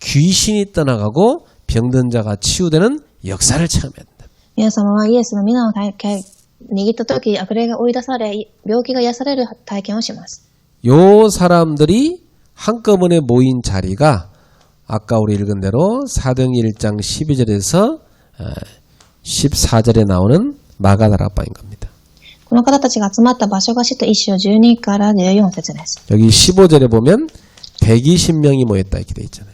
귀신이 떠나가고 병든 자가 치유되는 역사를 체험해야 된다. 皆様はイエスの皆を握った時、悪霊が追い出され、病気が癒される体験をします。 요 사람들이 한꺼번에 모인 자리가 아까 우리 읽은 대로 사도행전 1장 12절에서 14절에 나오는 마가다락방인 겁니다. この方たちが集まった場所が使徒1章12から14節です。 여기 15절에 보면 120명이 모였다 이렇게 돼 있잖아요.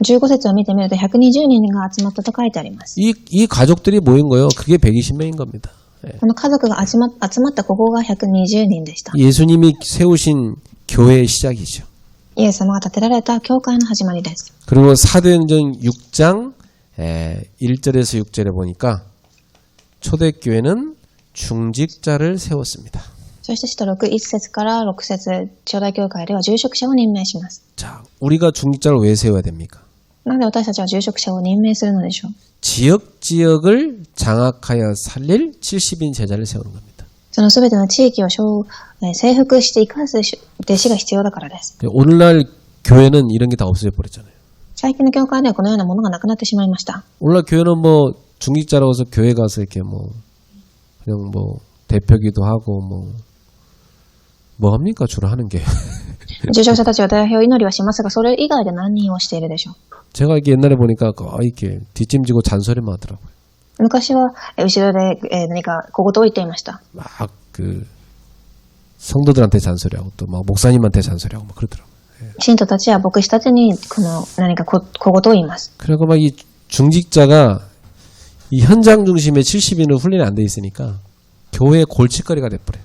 15節を見てみると120人が集まったと書いてあります。 이 가족들이 모인 거예요. 그게 120명인 겁니다. この家族が集まったここが120人でした。 예수님이 세우신 교회의 시작이죠. イエス様が建てられた教会の始まりです。 그리고 사도행전 6장 1절에서 6절에 보니까 초대교회는 중직자를 세웠습니다. そして使徒6、1節から6節、長大教会では住職者を任命します。 자, 우리가 중직자를 왜 세워야 됩니까? なので私たちは住職者を任命するのでしょう。 지역을 장악하여 살릴 70인 제자를 세우는 겁니다. そのすべての地域を征服して生かす弟子が必要だからです。 오늘날 교회는 이런 게 다 없어져 버렸잖아요. 最近の教会ではこのようなものがなくなってしまいました。 오늘날 교회는 뭐 중직자라고 해서 교회 가서 이렇게 뭐 그냥 뭐 대표기도 하고 뭐 합니까? 주로 하는 게. 住職者たちは代表祈りはしますが、それ以外で何をしているでしょう。 제가 이렇게 옛날에 보니까 이렇게 뒷짐지고 잔소리만 하더라고요. 昔は後ろで何か小言を言っていました。 막 그 성도들한테 잔소리하고 또 막 목사님한테 잔소리하고 막 그러더라고요. 信徒たちは牧師たちに何か小言を言います。 그리고 막 이 중직자가 이 현장 중심의 70인으로 훈련이 안 돼 있으니까 교회의 골칫거리가 돼버려요.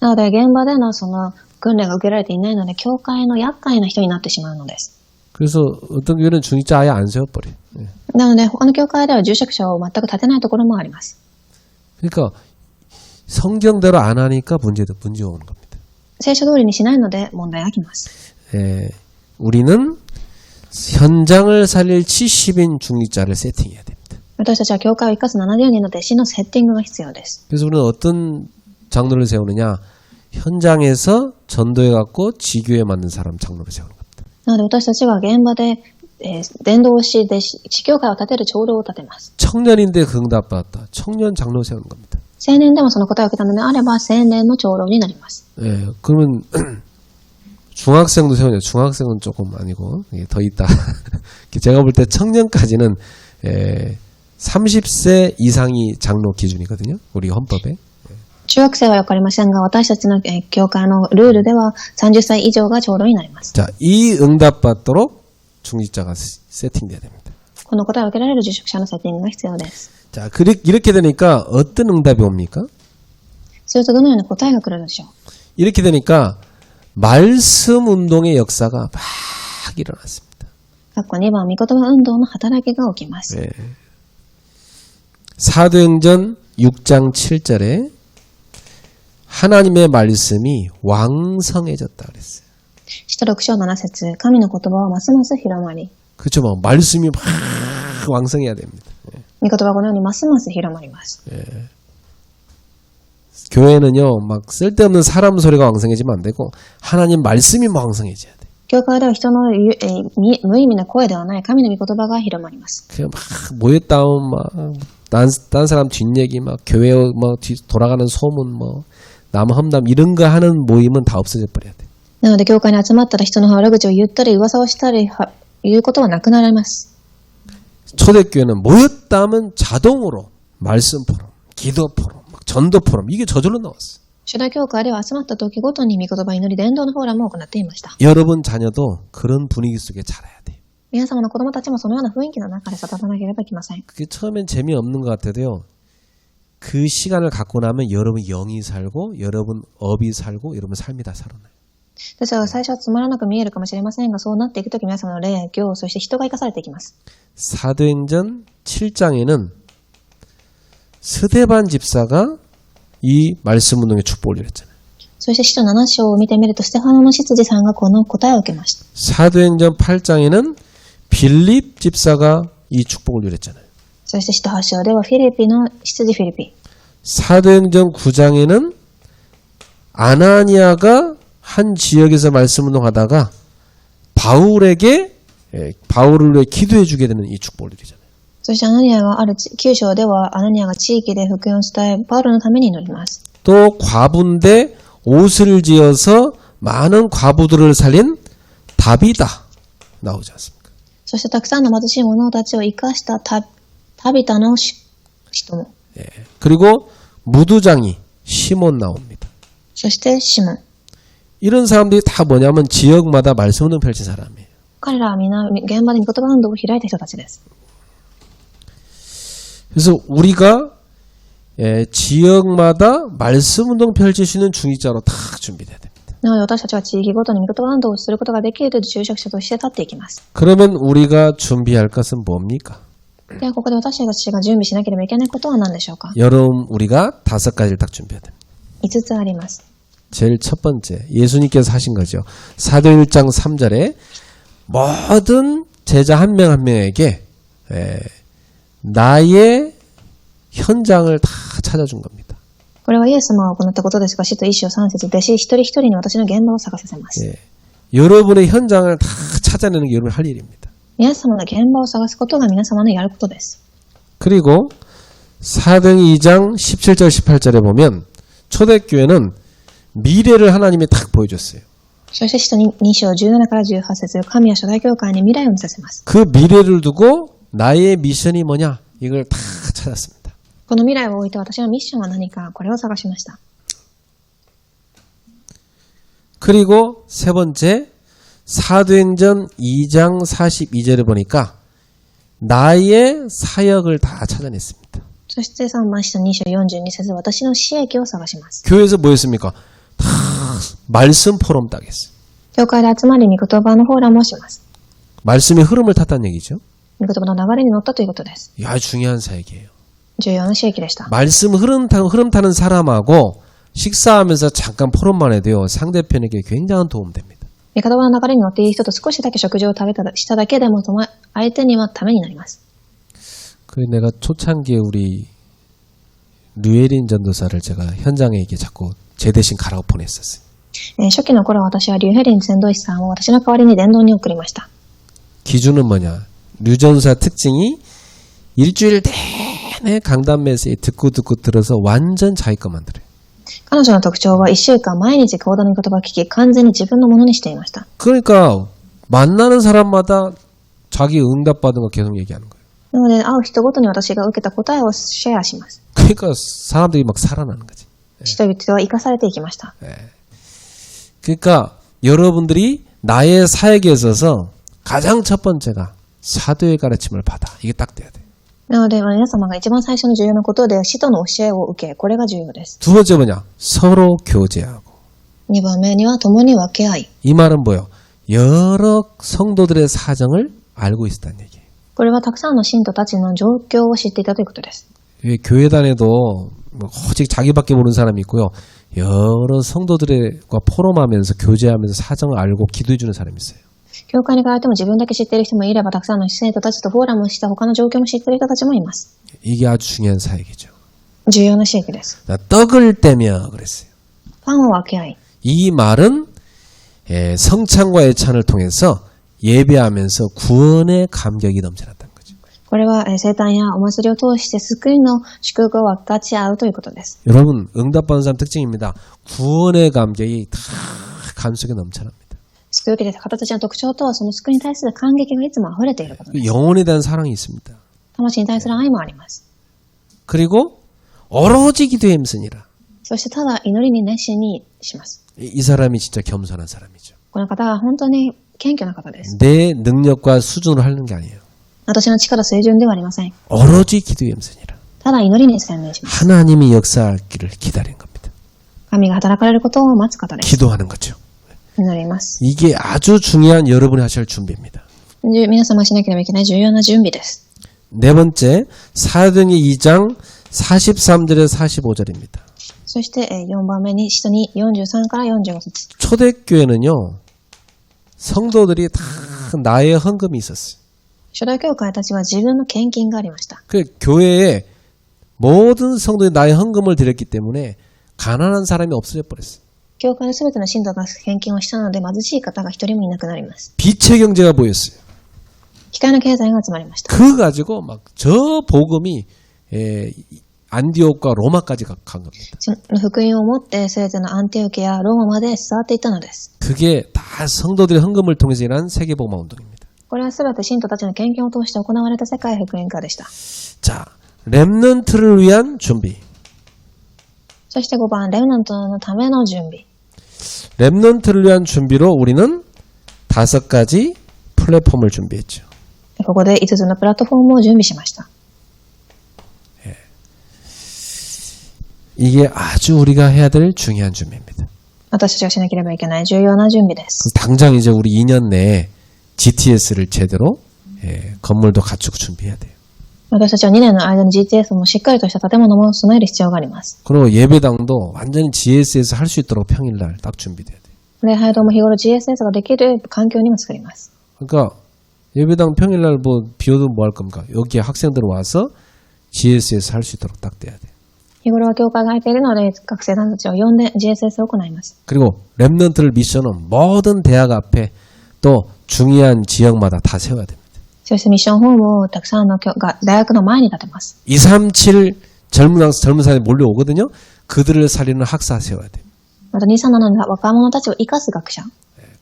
なので現場でのその訓練が受けられていないので教会の厄介な人になってしまうのです。 그래서 어떤 교회는 중직자 아예 안 세워버려요. なので他の教会では住職者を全く立てないところもあります。 그러니까 성경대로 안 하니까 문제가 오는 겁니다. 聖書通りにしないので問題がきます。 우리는 현장을 살릴 70인 중직자를 세팅해야 됩니다. 私たちは教会を生かす70人の弟子のセッティングが必要です。 그래서 우리는 어떤 장로를 세우느냐? 현장에서 전도해갖고 지교에 맞는 사람 장로를 세우는 겁니다. なので私たちは現場で、伝道し弟子地教会を立てる長老を立てます。 청년인데 그 응답받았다. 청년 장로 세우는 겁니다. 青年でもその答えを受けたのであれば青年の長老になります。 그러면 중학생도 세우냐? 중학생은 조금 아니고 더 있다. 제가 볼 때 청년까지는 30세 이상이 장로 기준이거든요. 우리 헌법에. 中学生はわかりませんが、私たちの教会のルールでは30歳以上が長老になります。 자, 이 응답받도록 중직자가 세팅돼야 됩니다. この答えを受けられる住職者のセッティングが必要です。 자, 이렇게 되니까 어떤 응답이 옵니까? するとどのような答えが来るでしょう。 이렇게 되니까 말씀 운동의 역사가 막 일어났습니다. 括弧2番、御言葉運動の働きが起きます。 사도행전 6장 7절에 하나님의 말씀이 왕성해졌다 그랬어요. 使徒6章7節、神の言葉はますます広まり。 그렇죠. 막 말씀이 막 왕성해야 됩니다. 御言葉はこのようにますます広まります。 교회는요, 막 쓸데없는 사람 소리가 왕성해지면 안 되고 하나님 말씀이 왕성해져야 돼. 教会では人の無意味な声ではない神の御言葉が広まります。 그냥 막 모였다 오면 막 딴 사람 뒷얘기 막 교회 뭐 돌아가는 소문 뭐 남 험담 이런 거 하는 모임은 다 없어져 버려야 돼. なので教会に集まったら人の悪口を言ったり噂をしたりいうことはなくなります。 초대교회는 모였다 하면 자동으로 말씀 포럼, 기도 포럼, 막 전도 포럼 이게 저절로 나왔어. 初代教会では集まった時ごとに御言葉祈り伝道のフォーラムを行っていました。 여러분 자녀도 그런 분위기 속에 자라야 돼. 皆様の子供たちもそのような雰囲気の中で育たなければいけません。 그게 처음엔 재미없는 것 같아도요. 그 시간을 갖고 나면 여러분 영이 살고 여러분 업이 살고 여러분 삶이 다 살아나요. ですが最初はつまらなく見えるかもしれませんが、そうなっていくとき皆様の霊や業、そして人が生かされていきます。 사도행전 7장에는 스데반 집사가 이 말씀 운동에 축복을 이뤘잖아요. そして使徒7章を見てみると、ステファノの執事さんがこの答えを受けました。 사도행전 8장에는 빌립 집사가 이 축복을 누렸잖아요. そして使徒8章ではフィリピの執事フィリピ。 사도행전 9장에는 아나니아가 한 지역에서 말씀 운동하다가 바울에게 바울을 위해 기도해 주게 되는 이 축복을 누리잖아요. そしてアナニアがある9章ではアナニアが地域で福音を伝え、パウロのために祈ります。 또 과부인데 옷을 지어서 많은 과부들을 살린 다비다 나오지 않습니까? そしてたくさんの貧しい者たちを生かしたタビタの人も。 그리고 무두장이 시몬 나옵니다. そしてシモン。 이런 사람들이 다 뭐냐면 지역마다 말씀 운동 펼친 사람이에요. 彼らは皆現場で御言葉運動を開いた人たちです。 그래서 우리가 지역마다 말씀 운동 펼칠 수 있는 중직자로 다 준비돼야 됩니다. なので私たちは地域ごとに御言葉運動をすることができる住職者として立っていきます。 그러면 우리가 준비할 것은 뭡니까? では、ここで私たちが準備しなければいけないことは何でしょうか？ 여러분 우리가 5가지를 딱 준비해야 됩니다. 5つあります。 제일 첫 번째 예수님께서 하신 거죠. 사도행 1장 3절에 모든 제자 한 명 한 명에게 나의 현장을 다 찾아준 겁니다. これはイエス様が行ったことですが、使徒1章3節、弟子一人一人に私の現場を探させます。 여러분의 현장을 다 찾아내는 게 여러분 할 일입니다. 皆様の現場を探すことが皆様のやることです。 그리고 사도행 2장 17절 18절에 보면 초대교회는 미래를 하나님이 딱 보여줬어요. そして使徒2章17から18節、神は初代教会に未来を見させます。 그 미래를 두고 나의 미션이 뭐냐 이걸 다 찾았습니다. この未来を置いて私のミッションは何か、これを探しました。 그리고 세 번째 사도행전 2장 42절에 보니까 나의 사역을 다 찾아냈습니다. そして3番、使徒2章42節、私の使役を探します。 교회에서 뭐 했습니까? 다 말씀 포럼 딱 했어요. 教会で集まり、御言葉のフォーラムをします。 말씀의 흐름을 탔다는 얘기죠. 御言葉の流れに乗ったということです。 아주 중요한 사역이에요. 重要な使役でした。 말씀 흐름 타는 사람하고 식사하면서 잠깐 포럼만 해도요. 상대편에게 굉장한 도움 됩니다. 御言葉の流れに乗っていい人と少しだけ食事をしただけでも相手にはためになります。 그래서 내가 초창기에 우리 류예린 전도사를 제가 현장에 이게 자꾸 제 대신 가라고 보냈었어요. 初期の頃私はリュウヘリン伝道師さんを私の代わりに伝道に送りました。 기준은 뭐냐? 류 전도사 특징이 일주일 내내 강단 메시지 듣고 들어서 완전 자기 것만 들어요. 彼女の特徴は1週間毎日講談の言葉を聞き、完全に自分のものにしていました。 그러니까 만나는 사람마다 자기 응답받은 거 계속 얘기하는 거예요. なので、会う人ごとに私が受けた答えをシェアします。 그러니까 사람들이 막 살아나는 거지. 人々は生かされていきました。 그러니까 여러분들이 나의 사역에 있어서 가장 첫 번째가 사도의 가르침을 받아. 이게 딱 돼야 돼. なので、皆様が一番最初の重要なことで、使徒の教えを受け、これが重要です。 두 번째 뭐냐? 서로 교제하고. 2番目には、共に分け合い。 이 말은 뭐예요? 여러 성도들의 사정을 알고 있었다는 얘기예요. これはたくさんの信徒たちの状況を知っていたということです。 교회 다녀도 오직 자기밖에 모르는 사람이 있고요. 여러 성도들과 포럼하면서 교제하면서 사정을 알고 기도해주는 사람이 있어요. 教会に通っても自分だけ知っている人もいれば、たくさんの生徒たちとフォーラムをした他の状況も知っている人たちもいます。 이게 아주 중요한 사역이죠. 重要な使役です。 떡을 떼며 그랬어요. パンを分け合い。 이 말은 성찬과 예찬을 통해서 예배하면서 구원의 감격이 넘쳐났다는 거죠. これは聖誕やお祭りを通して救いの祝福を分かち合うということです。 여러분 응답받는 사람 특징입니다. 구원의 감격이 다 가슴속에 넘쳐납니다. 救いを受けていた方たちの特徴とは、その救いに対する感激がいつも溢れていることです。 영혼에 대한 사랑이 있습니다. 魂に対する愛もあります。 그리고 오로지 기도에 힘쓰니라. そしてただ祈りに熱心にします。 이 사람이 진짜 겸손한 사람이죠. この方は本当に謙虚な方です。 내 능력과 수준으로 하는 게 아니에요. 私の力水準ではありません。 오로지 기도에 힘쓰니라. ただ祈りに専念します。 하나님이 역사하기를 기다리는 겁니다. 神が働かれることを待つ方です。 기도하는 거죠. 祈ります。 이게 아주 중요한 여러분이 하실 준비입니다. 皆様がしなければいけない重要な準備です。 네 번째, 사도행전 2장 43절에서 45절입니다. そして4番目に使徒に43から45節。 초대교회는요, 성도들이 다 나의 헌금이 있었어요. 初代教会たちは自分の献金がありました。 그 교회에 모든 성도들이 나의 헌금을 드렸기 때문에 가난한 사람이 없어져 버렸어요. 教会のすべての信徒が献金をしたので、貧しい方が一人もいなくなります。 빛의 경제가 보였어요. 光の経済が集まりました。 그거 가지고 막 저 복음이 안디옥과 로마까지 간 겁니다. その福音を持ってすべてのアンティオキやローマまで伝わっていったのです。 그게 다 성도들의 헌금을 통해서 일어난 세계복음화 운동입니다. これはすべて信徒たちの献金を通して行われた世界福音化でした。 자, 렘넌트를 위한 준비. そして5番、レムナントのための準備。 렘넌트를 위한 준비로 우리는 5가지 플랫폼을 준비했죠. ここで5つのプラットフォームを準備しました。 이게 아주 우리가 해야 될 중요한 준비입니다. 私たちがしなければいけない重要な準備です。 당장 이제 우리 2년 내에 GTS를 제대로 건물도 갖추고 준비해야 돼요. 私たちは2年の間に GTS もしっかりとした建物も備える必要があります。 그리고 예배당도 완전히 GS에서 할 수 있도록 평일날 딱 준비돼야 돼. 礼拝堂も日頃 GSS ができる環境にも作ります。 그러니까 예배당 평일날 뭐 비워도 뭐 할 겁니까? 여기에 학생들 와서 GS에서 할 수 있도록 딱 돼야 돼. 日頃は教会が空いているので学生さんたちを呼んで GSS を行います。 그리고 랩넌트를 미션은 모든 대학 앞에 또 중요한 지역마다 다 세워야 됩니다. そしてミッションホームをたくさんの大学の前に建てます。 237 젊은 사람이 몰려오거든요. 그들을 살리는 학사 세워야 돼요. また237の若者たちを生かす学者。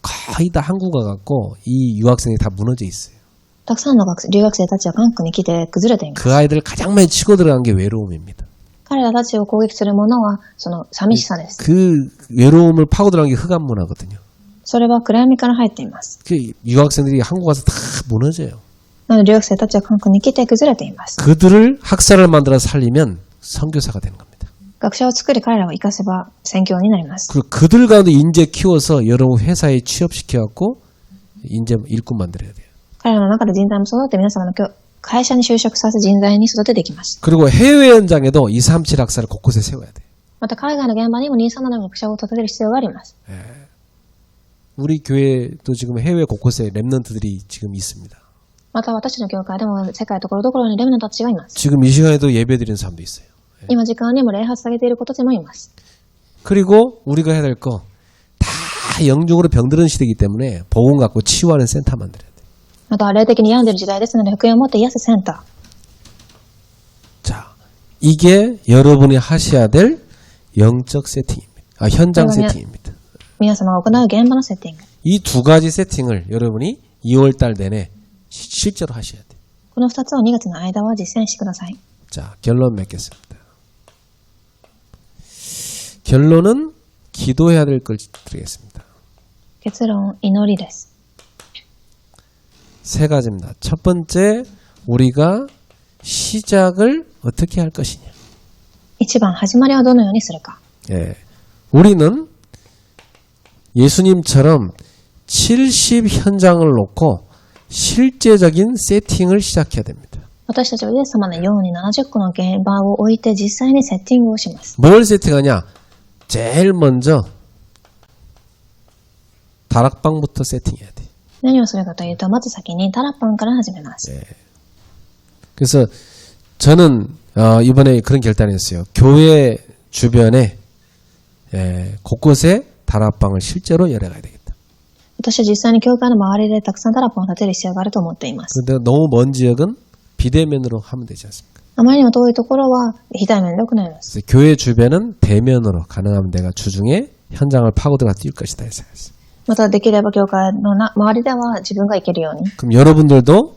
거의 다 한국 와갖고 이 유학생이 다 무너져 있어요. たくさんの留学生たちは韓国に来て崩れています。 그 아이들을 가장 많이 치고 들어간 게 외로움입니다. 彼らたちを攻撃するものはその寂しさです。 그 외로움을 파고 들어간 게 흑암 문화거든요. それは暗闇から入っています。 그 유학생들이 한국 와서 다 무너져요. なので留学生たちは韓国に来て崩れています。 그들을 학사를 만들어 살리면 선교사가 되는 겁니다. 学者を作り彼らを生かせば宣教になります。 그리고 그들 가운데 인재 키워서 여러분 회사에 취업시켜갖고 인재 일꾼 만들어야 돼요. 彼らの中で人材も育て皆様の会社に就職させ人材に育てていきます。 그리고 해외 현장에도 237 학사를 곳곳에 세워야 돼요. また海外の現場にも237の学者を立てる必要があります。 우리 교회도 지금 해외 곳곳에 랩넌트들이 지금 있습니다. また私の教会でも世界ところどころにレムナントたちがいます。 지금 이 시간에도 예배 드리는 사람도 있어요. 今時間にも礼拝されている子たちもいます。 그리고 우리가 해야 될 거 다 영적으로 병드는 시대이기 때문에 복음 갖고 치유하는 센터 만들어야 돼요. また霊的に病んでいる時代ですので福音を持って癒すセンター。 자, 이게 여러분이 하셔야 될 영적 세팅입니다. 현장 세팅입니다. 皆様が行う現場のセッティング。 이 두 가지 세팅을 여러분이 2월 달 내내 실제로 하셔야 돼요. この2つを2月の間は実践してください。 자, 결론 맺겠습니다. 결론은 기도해야 될 걸 드리겠습니다. 結論、祈りです。 세 가지입니다. 첫 번째, 우리가 시작을 어떻게 할 것이냐. 一番、始まりはどのようにするか。 예, 우리는 예수님처럼 70 현장을 놓고 실제적인 세팅을 시작해야 됩니다. 私たちはイエス様のように70個の現場を置いて実際にセッティングをします。 뭘 세팅하냐? 제일 먼저 다락방부터 세팅해야 돼. 何をするかというと、まず先にタラッパンから始めます。 그래서 저는 이번에 그런 결단을 했어요. 교회 주변에 곳곳에 다락방을 실제로 열어가야 되겠다. 私は実際に教会の周りでたくさんタラッパンを建てる必要があると思っています。 근데 너무 먼 지역은 비대면으로 하면 되지 않습니까? あまりにも遠いところは非対面で行います。 그래서 교회 주변은 대면으로 가능하면 내가 주중에 현장을 파고 들어가 뛸 것이다 해서 했어요. またできれば教会の周りでは自分が行けるように。 그럼 여러분들도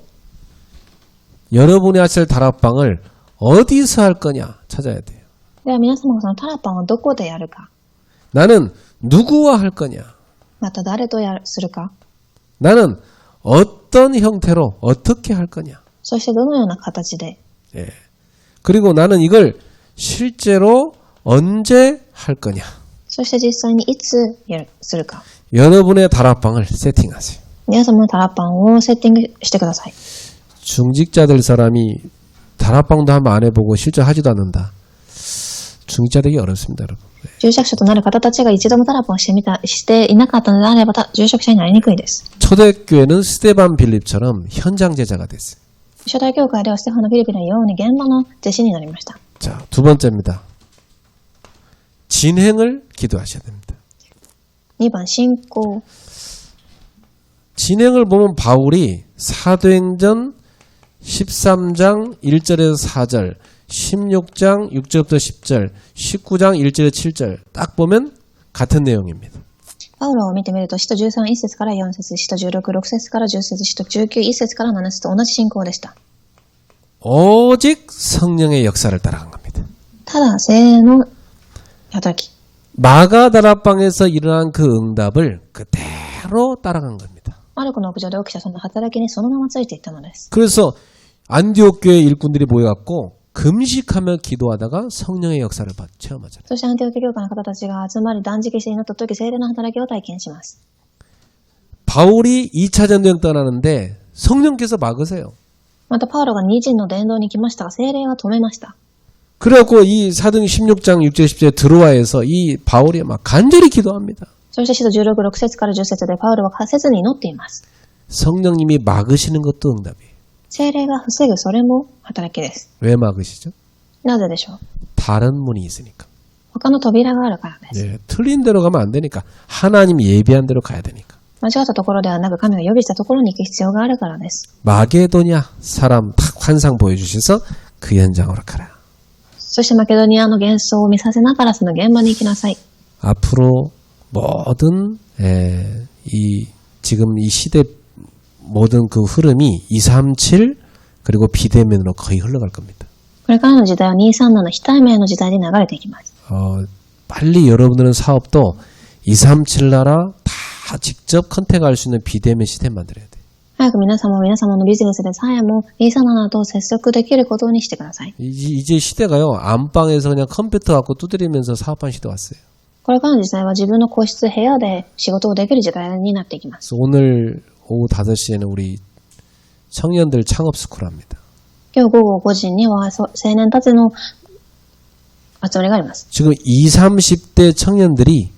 여러분이 하실 다락방을 어디서 할 거냐 찾아야 돼요. では皆様がそのタラッパンをどこでやるか、 나는 누구와 할 거냐. また誰とするか、 나는 어떤 형태로 어떻게 할 거냐. そしてどのような形で、 예. 그리고 나는 이걸 실제로 언제 할 거냐. そして実際にいつするか。 여러분의 다락방을 세팅하세요. 皆様のタラッパンをセッティングしてください。 중직자들 사람이 다락방도 한번 안 해보고 실제 하지도 않는다. 중직자 되기 어렵습니다, 여러분. 住職者となる方たちが一度もタラッパンをしていなかったのであれば、住職者になりにくいです。 초대교회는 스테반 빌립처럼 현장 제자가 됐어요. 初代教会ではステファノ・フィリピのように現場の弟子になりました。 자, 두 번째입니다. 진행을 기도하셔야 됩니다. 2番、信仰。 진행을 보면 바울이 사도행전 13장 1절에서 4절, 16장 6절부터 10절, 19장 1절에서 7절 딱 보면 같은 내용입니다. パウロを見てみると、使徒13、1節から4節、使徒16、6節から10節、使徒19、1節から7節と同じ信仰でした。 오직 성령의 역사를 따라간 겁니다. ただ、聖霊の働き。 마가다락방에서 일어난 그 응답을 그대로 따라간 겁니다. マルコの屋上で起きたその働きにそのままついていったのです。 그래서 안디옥 교회 일꾼들이 모여갖고 금식하며 기도하다가 성령의 역사를 체험하잖아요. そしてアンティオキ教会の方たちが集まり断食して祈った時、聖霊の働きを体験します。 바울이 2차 전쟁 떠나는데 성령께서 막으세요. またパウロが2陣の伝道に来ましたが、聖霊は止めました。 그래갖고 이 사도행 16장 6절 10절에 들어와서 이 바울이 막 간절히 기도합니다. そして使徒16、6節から10節でパウロは仮説に祈っています。 성령님이 막으시는 것도 응답이에요. 聖霊が防ぐ、それも働きです。 왜 막으시죠? なぜでしょう。 다른 문이 있으니까. 他の扉があるからです。 네, 틀린 데로 가면 안 되니까. 하나님이 예비한 데로 가야 되니까. 間違ったところではなく、神が予備したところに行く必要があるからです。 마게도냐 사람 딱 환상 보여주셔서 그 현장으로 가라. そしてマケドニアの幻想を見させながらその現場に行きなさい。 앞으로 모든 지금 이 시대 모든 그 흐름이 237 그리고 비대면으로 거의 흘러갈 겁니다. これからの時代は237非対面の時代に流れていきます。 빨리 여러분들은 사업도 237 나라 다 직접 컨택할 수 있는 비대면 시스템 만들어야 돼요. 早く皆様のビジネスでさえも237と接続できることにしてください。 이제 시대가요. 안방에서 그냥 컴퓨터 갖고 두드리면서 사업하는 시대 왔어요. これからの時代は自分の個室部屋で仕事をできる時代になっていきます。 그래서 오늘 오후 5시에는 우리 청년들 창업 스쿨 합니다. 今日午後5時には青年たちの集まりがあります。 지금 20, 30대 청년들이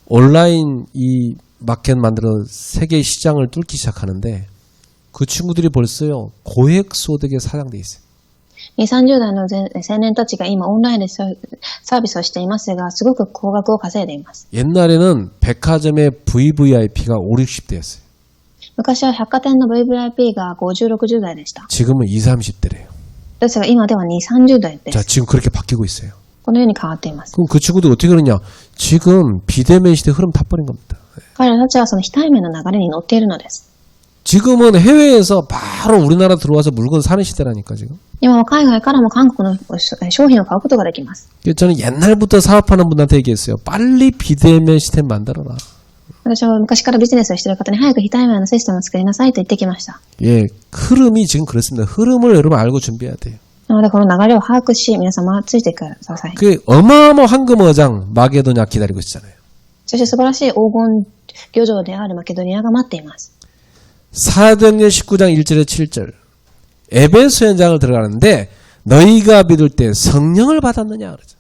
온라인 이 마켓 만들어 세계 시장을 뚫기 시작하는데 그 친구들이 벌써요 고액 소득에 사장돼 있어요. 20、30代の青年たちが今オンラインでサービスをしていますが、すごく高額を稼いでいます。 옛날에는 백화점의 VVIP가 5, 60대였어요. 昔は百貨店の VVIP が50、60代でした。 지금은 20, 30대래요. ですが今では2、30代で 자, す。 지금 그렇게 바뀌고 있어요. このように変わっています。 그럼 그 친구들 어떻게 그러냐? 지금 비대면 시대 흐름 타버린 겁니다. 彼らたちはその非対面の流れに乗っているのです。 지금은 해외에서 바로 우리나라 들어와서 물건 사는 시대라니까 지금. 今は海外からも韓国の商品を買うことができます。 그래서 저는 옛날부터 사업하는 분한테 얘기했어요. 빨리 비대면 시스템 만들어라. 私は昔からビジネスをしている方に早く非対面のシステムを作りなさいと言ってきました。 예, 흐름이 지금 그렇습니다. 흐름을 여러분 알고 준비해야 돼요. なのでこの流れを把握し、皆様はついてください。 그 어마어마한 황금어장 마게도냐 기다리고 있잖아요. そして素晴らしい黄金漁場であるマケドニアが待っています。 사도행전 19장 1절에 7절 에베소 현장을 들어가는데 너희가 믿을 때 성령을 받았느냐 그러죠.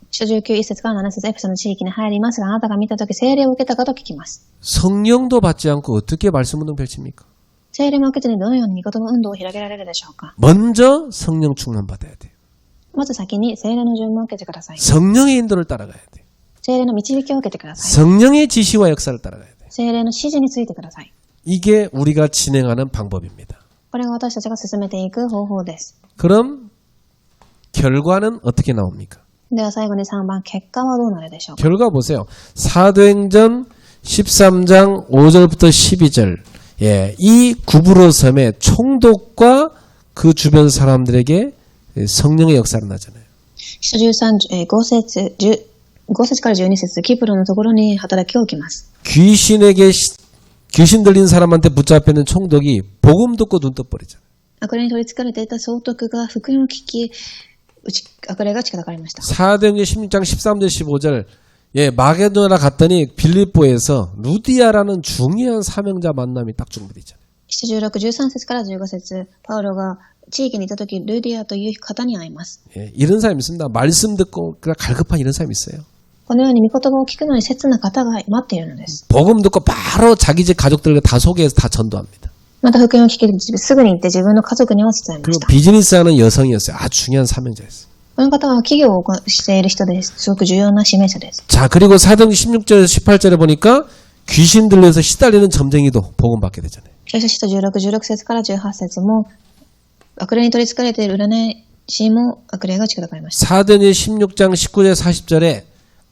書19、1節から7節エペソの地域に入りますが、あなたが見たとき聖霊を受けたかと聞きます。 성령도 받지 않고 어떻게 말씀 운동 펼칩니까? 聖霊も受けずにどのように御言葉運動を広げられるでしょうか。 먼저 성령 충만 받아야 돼요. まず先に聖霊の順番を受けてください。 성령의 인도를 따라가야 돼요. 聖霊の導きを受けてください。 성령의 지시와 역사를 따라가야 돼요. 聖霊の指示についてください。 이게 우리가 진행하는 방법입니다. これが私たちが進めていく方法です。 그럼 결과는 어떻게 나옵니까? では最後に3番、結果はどうなるでしょうか。 결과 보세요. 사도행전 13장 5절부터 12절. 예, 이 구브로 섬의 총독과 그 주변 사람들에게 성령의 역사가 나잖아요. 使徒13、5節から12節、キプロのところに働きを受けます。 귀신 들린 사람한테 붙잡혀 있는 총독이 복음 듣고 눈 떠버리잖아요. 悪霊に取り憑かれていた総督が福音を聞き、悪霊が近づかれました。 사도행전 16장 13절 15절. 예, 마게도냐 갔더니 빌립보에서 루디아라는 중요한 사명자 만남이 딱 준비되잖아요. 使徒16、13節から15節、パウロが地域にいたとき、ルディアという方に会います。 예, 이런 사람이 있습니다. 말씀 듣고 그냥 갈급한 이런 사람이 있어요. このように御言葉を聞くのに切な方が待っているのです。 복음 듣고 바로 자기 집 가족들과 다 소개해서 다 전도합니다. また福音を聞き、すぐに行って自分の家族には伝えま 그리고 した。 비즈니스하는 여성이었어요. 아주 중요한 사명자였어요. この方は企業をしている人です。すごく重要な指名者です。 자, 그리고 사도행전 16절에서 18절에 보니까 귀신 들려서 시달리는 점쟁이도 복음 받게 되잖아요. そして使徒16、16節から18節も、悪霊に取り憑かれている占い師も悪霊が近づかれました。 사도행전 16장 19절 40절에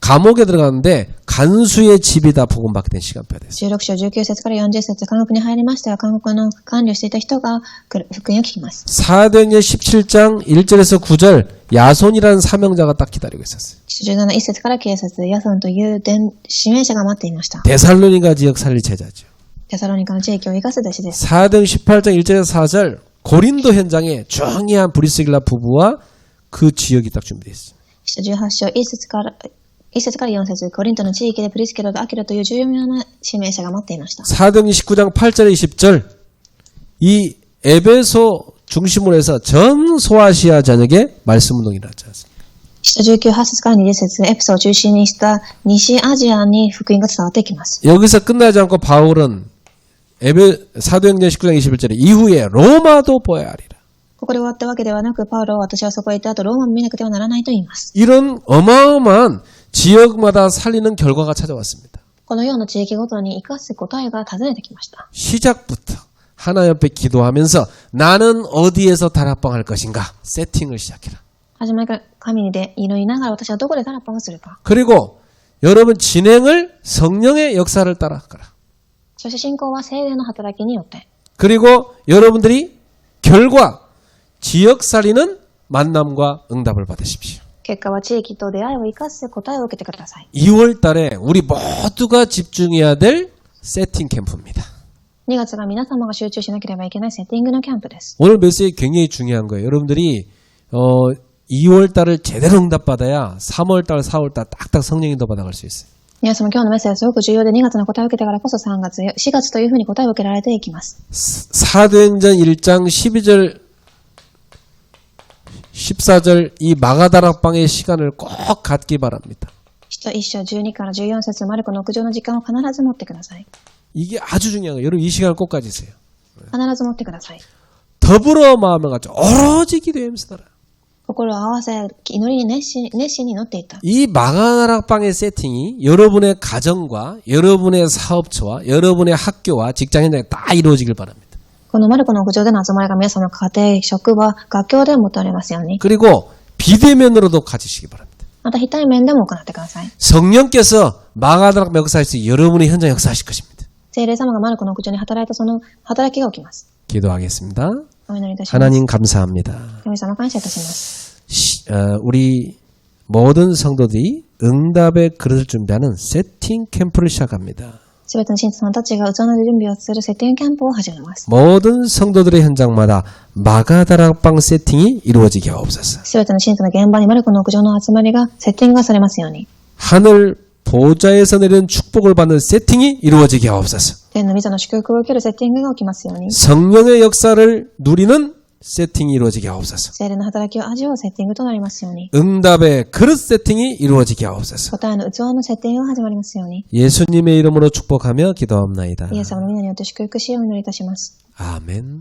감옥에 들어갔는데 간수의 집이다 복음 받게 된 시간표가 됐어요. 16章19節から40節、監獄に入りましたが、監獄の管理をしていた人が福音を聞きます。 사도행전 17장 1절에서 9절 야손이라는 사명자가 딱 기다리고 있었어요. 17、1節から9節、ヤソンという指名者が待っていました。 데살로니가 지역 살릴 제자죠. テサロニカの地域を生かす弟子です。 사도행전 18장 1절에서 4절 고린도 현장에 중요한 브리스길라 부부와 그 지역이 딱 준비되어 있어요. 18章1節から4節、コリントの地域でプリスケラとアキラという重要な指名者が待っていました。 사도행전 19장 8절에 20절 이 에베소 중심으로 해서 전 소아시아 전역에 말씀 운동이 일어났지 않습니까? 使徒19、8節から20節、エペソを中心にした西アジアに福音が伝わっていきます。 여기서 끝나지 않고 바울은 사도행전 19장 21절에 이후에 로마도 보아야 하리라. ここで終わったわけではなく、パウロは私はそこへ行った後、ローマも見なくてはならないと言います。 이런 어마어마한 지역마다 살리는 결과가 찾아왔습니다. このような地域ごとに生かす答えが訪ねてきました。 시작부터 하나 옆에 기도하면서 나는 어디에서 다락방 할 것인가 세팅을 시작해라. 初めから神にで祈りながら私はどこでタラッパンをするか。 그리고 여러분 진행을 성령의 역사를 따라가라. そして信仰は聖霊の働きによって。 그리고 여러분들이 결과 지역 살리는 만남과 응답을 받으십시오. 結果は地域と出会いを生かす答えを受けてください。 2월 달에 우리 모두가 집중해야 될 세팅 캠프입니다. 2月が皆様が集中しなければいけないセッティングのキャンプです。 오늘 메시지 굉장히 중요한 거예요. 여러분들이 2월 달을 제대로 응답받아야 3월 달, 4월 달 딱딱 성령 인도 받아갈 수 있어요. 皆様今日のメッセージはすごく重要で2月の答えを受けてからこそ3月、4月というふうに答えを受けられていきます。 사도행전 1장 12절 14절 이 마가다락방의 시간을 꼭 갖기 바랍니다. 使徒1章12から14節マルコの屋上の時間を必ず持ってください。 이게 아주 중요한 거예요. 여러분 이 시간을 꼭 가지세요. 必ず持ってください。 더불어 마음을 갖죠. 오로지 기도하면서 살아. 心を合わせ、祈りに熱心に祈っていた。 이 마가다락방의 세팅이 여러분의 가정과 여러분의 사업처와 여러분의 학교와 직장 현장에 다 이루어지길 바랍니다. このマルコの屋上での集まりが皆様の家庭、職場、学校でも持たれますように。 그리고 비대면으로도 가지시기 바랍니다. また非対面でも行ってください。 성령께서 마가다락 역사에서 여러분의 현장 역사하실 것입니다. 聖霊様がマルコの屋上に働いたその働きが起きます。 기도하겠습니다. お祈りいたします。 하나님 감사합니다. 神様感謝いたします。 우리 모든 성도들이 응답의 그릇을 준비하는 세팅 캠프를 시작합니다. すべての信徒さんたちが器の準備をするセッティングキャンプを始めます。 모든 성도들의 현장마다 마가다락방 세팅이 이루어지게 하옵소서. すべての信徒の現場にマルコの屋上の集まりがセッティングがされますように。 하늘 보좌에서 내리는 축복을 받는 세팅이 이루어지게 하옵소서. 天の御座の祝福を受けるセッティングが起きますように。 성령의 역사를 누리는 세팅이 이루어지게 하옵소서. 聖霊の働きを味わうセッティングとなりますように。 응답의 그릇 세팅이 이루어지게 하옵소서. 答えの器のセッティングが始まりますように。 예수님의 이름으로 축복하며 기도합나이다. イエス様の皆によって祝福しお祈りいたします。 아멘.